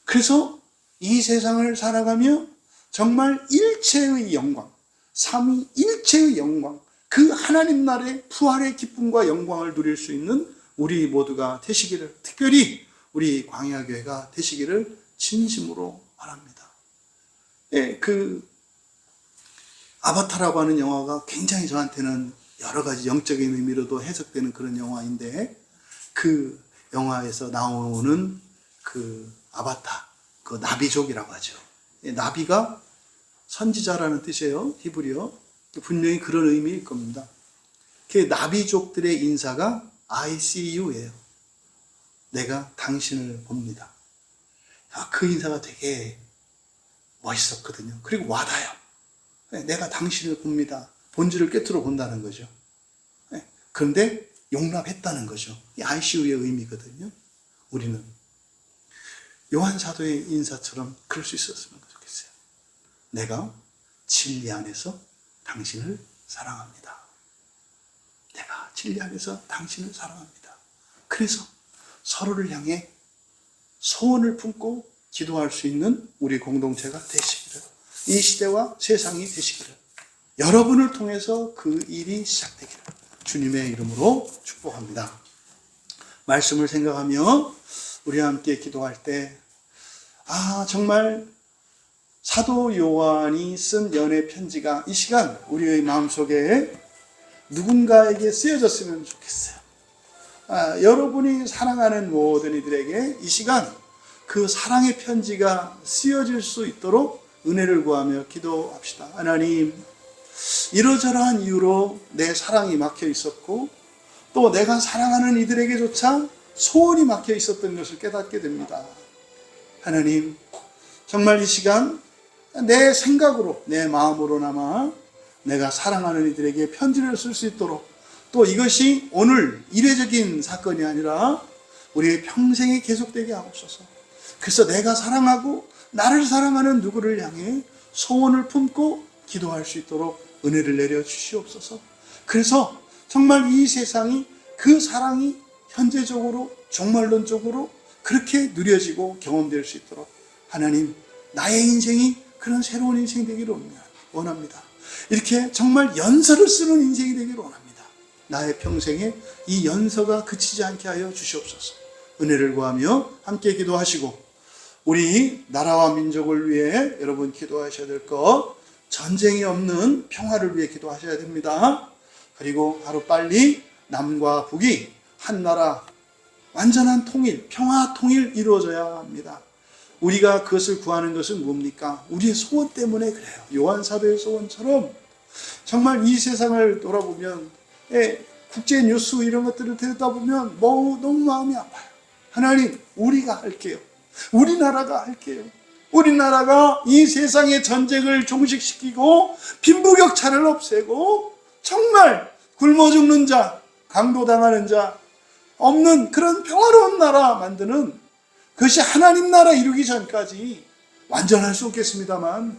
그래서 이 세상을 살아가며 정말 일체의 영광, 삼위일체의 영광, 그 하나님 나라의 부활의 기쁨과 영광을 누릴 수 있는 우리 모두가 되시기를, 특별히 우리 광야교회가 되시기를 진심으로 바랍니다. 예, 그 아바타라고 하는 영화가 굉장히 저한테는 여러 가지 영적인 의미로도 해석되는 그런 영화인데, 그 영화에서 나오는 그 아바타, 그 나비족이라고 하죠. 나비가 선지자라는 뜻이에요. 히브리어. 분명히 그런 의미일 겁니다. 그 나비족들의 인사가 I see you예요. 내가 당신을 봅니다. 그 인사가 되게 멋있었거든요. 그리고 와닿아요. 내가 당신을 봅니다. 본질을 꿰뚫어 본다는 거죠. 그런데 용납했다는 거죠. 이 I see you의 의미거든요. 우리는 요한 사도의 인사처럼 그럴 수 있었으면 좋겠어요. 내가 진리 안에서 당신을 사랑합니다. 내가 진리 안에서 당신을 사랑합니다. 그래서 서로를 향해 소원을 품고 기도할 수 있는 우리 공동체가 되시기를, 이 시대와 세상이 되시기를, 여러분을 통해서 그 일이 시작되기를 주님의 이름으로 축복합니다. 말씀을 생각하며 우리 함께 기도할 때, 정말 사도 요한이 쓴 연애 편지가 이 시간 우리의 마음속에 누군가에게 쓰여졌으면 좋겠어요. 여러분이 사랑하는 모든 이들에게 이 시간 그 사랑의 편지가 쓰여질 수 있도록 은혜를 구하며 기도합시다. 하나님, 이러저러한 이유로 내 사랑이 막혀 있었고 또 내가 사랑하는 이들에게조차 소원이 막혀 있었던 것을 깨닫게 됩니다. 하나님, 정말 이 시간 내 생각으로, 내 마음으로나마 내가 사랑하는 이들에게 편지를 쓸 수 있도록, 또 이것이 오늘 일회적인 사건이 아니라 우리의 평생에 계속되게 하옵소서. 그래서 내가 사랑하고 나를 사랑하는 누구를 향해 소원을 품고 기도할 수 있도록 은혜를 내려 주시옵소서. 그래서 정말 이 세상이 그 사랑이 현재적으로 종말론적으로 그렇게 누려지고 경험될 수 있도록 하나님, 나의 인생이 그런 새로운 인생이 되기를 원합니다. 이렇게 정말 연서를 쓰는 인생이 되기를 원합니다. 나의 평생에 이 연서가 그치지 않게 하여 주시옵소서. 은혜를 구하며 함께 기도하시고, 우리 나라와 민족을 위해 여러분 기도하셔야 될 것, 전쟁이 없는 평화를 위해 기도하셔야 됩니다. 그리고 하루빨리 남과 북이 한나라 완전한 통일, 평화 통일 이루어져야 합니다. 우리가 그것을 구하는 것은 뭡니까? 우리의 소원 때문에 그래요. 요한 사도의 소원처럼 정말 이 세상을 돌아보면 국제 뉴스 이런 것들을 들여다보면 너무 마음이 아파요. 하나님, 우리가 할게요. 우리나라가 할게요. 우리나라가 이 세상의 전쟁을 종식시키고 빈부격차를 없애고 정말 굶어 죽는 자, 강도당하는 자 없는 그런 평화로운 나라 만드는, 그것이 하나님 나라 이루기 전까지 완전할 수 없겠습니다만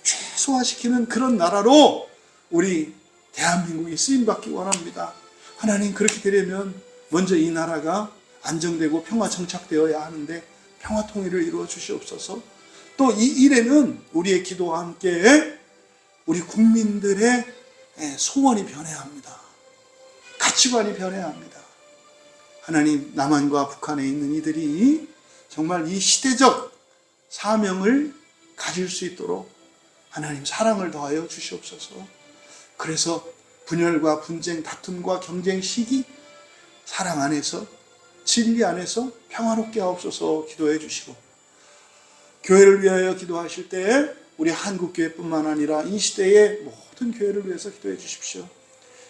최소화시키는 그런 나라로 우리 대한민국이 쓰임받기 원합니다. 하나님, 그렇게 되려면 먼저 이 나라가 안정되고 평화 정착되어야 하는데 평화 통일을 이루어 주시옵소서. 또 이 일에는 우리의 기도와 함께 우리 국민들의 소원이 변해야 합니다. 가치관이 변해야 합니다. 하나님, 남한과 북한에 있는 이들이 정말 이 시대적 사명을 가질 수 있도록 하나님 사랑을 더하여 주시옵소서. 그래서 분열과 분쟁, 다툼과 경쟁 시기 사랑 안에서, 진리 안에서 평화롭게 하옵소서 기도해 주시고, 교회를 위하여 기도하실 때 우리 한국교회뿐만 아니라 이 시대의 모든 교회를 위해서 기도해 주십시오.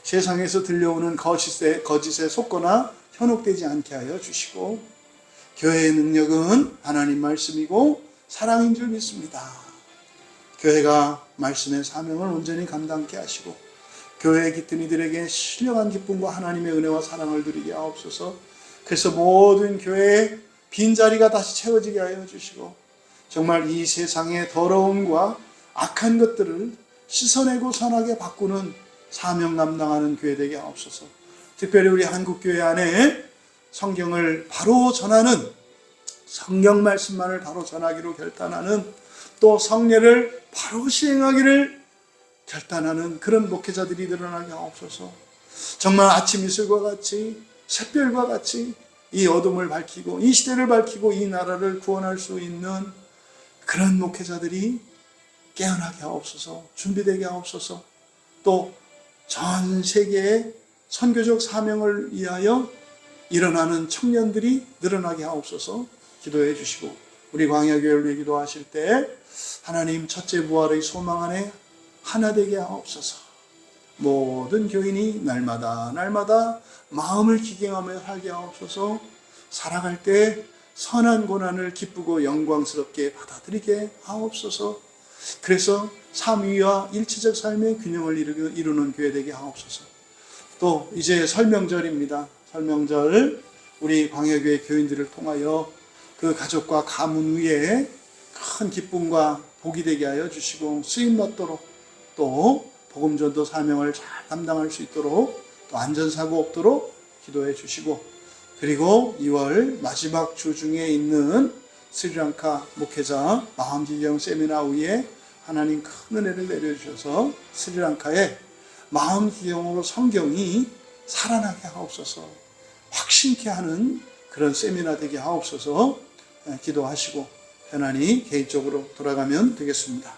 세상에서 들려오는 거짓에 속거나 현혹되지 않게 하여 주시고, 교회의 능력은 하나님 말씀이고 사랑인 줄 믿습니다. 교회가 말씀의 사명을 온전히 감당케 하시고, 교회에 깃든 이들에게 신령한 기쁨과 하나님의 은혜와 사랑을 누리게 하옵소서. 그래서 모든 교회의 빈자리가 다시 채워지게 하여 주시고, 정말 이 세상의 더러움과 악한 것들을 씻어내고 선하게 바꾸는 사명 감당하는 교회 되게 하옵소서. 특별히 우리 한국교회 안에 성경을 바로 전하는, 성경 말씀만을 바로 전하기로 결단하는, 또 성례를 바로 시행하기를 결단하는 그런 목회자들이 늘어나게 하옵소서. 정말 아침 이슬과 같이, 샛별과 같이 이 어둠을 밝히고 이 시대를 밝히고 이 나라를 구원할 수 있는 그런 목회자들이 깨어나게 하옵소서. 준비되게 하옵소서. 또 전 세계의 선교적 사명을 위하여 일어나는 청년들이 늘어나게 하옵소서 기도해 주시고, 우리 광야교회를 위해 기도하실 때 하나님 첫째 부활의 소망 안에 하나 되게 하옵소서. 모든 교인이 날마다 마음을 기경하며 살게 하옵소서. 살아갈 때 선한 고난을 기쁘고 영광스럽게 받아들이게 하옵소서. 그래서 삼위와 일체적 삶의 균형을 이루는 교회 되게 하옵소서. 또 이제 설명절입니다. 설명절 우리 광야교회 교인들을 통하여 그 가족과 가문 위에 큰 기쁨과 복이 되게 하여 주시고, 쓰임받도록, 또 복음전도 사명을 잘 감당할 수 있도록, 또 안전사고 없도록 기도해 주시고, 그리고 2월 마지막 주 중에 있는 스리랑카 목회자 마음기경 세미나 위에 하나님 큰 은혜를 내려주셔서 스리랑카에 마음기경으로 성경이 살아나게 하옵소서, 확신케 하는 그런 세미나 되게 하옵소서 기도하시고 편안히 개인적으로 돌아가면 되겠습니다.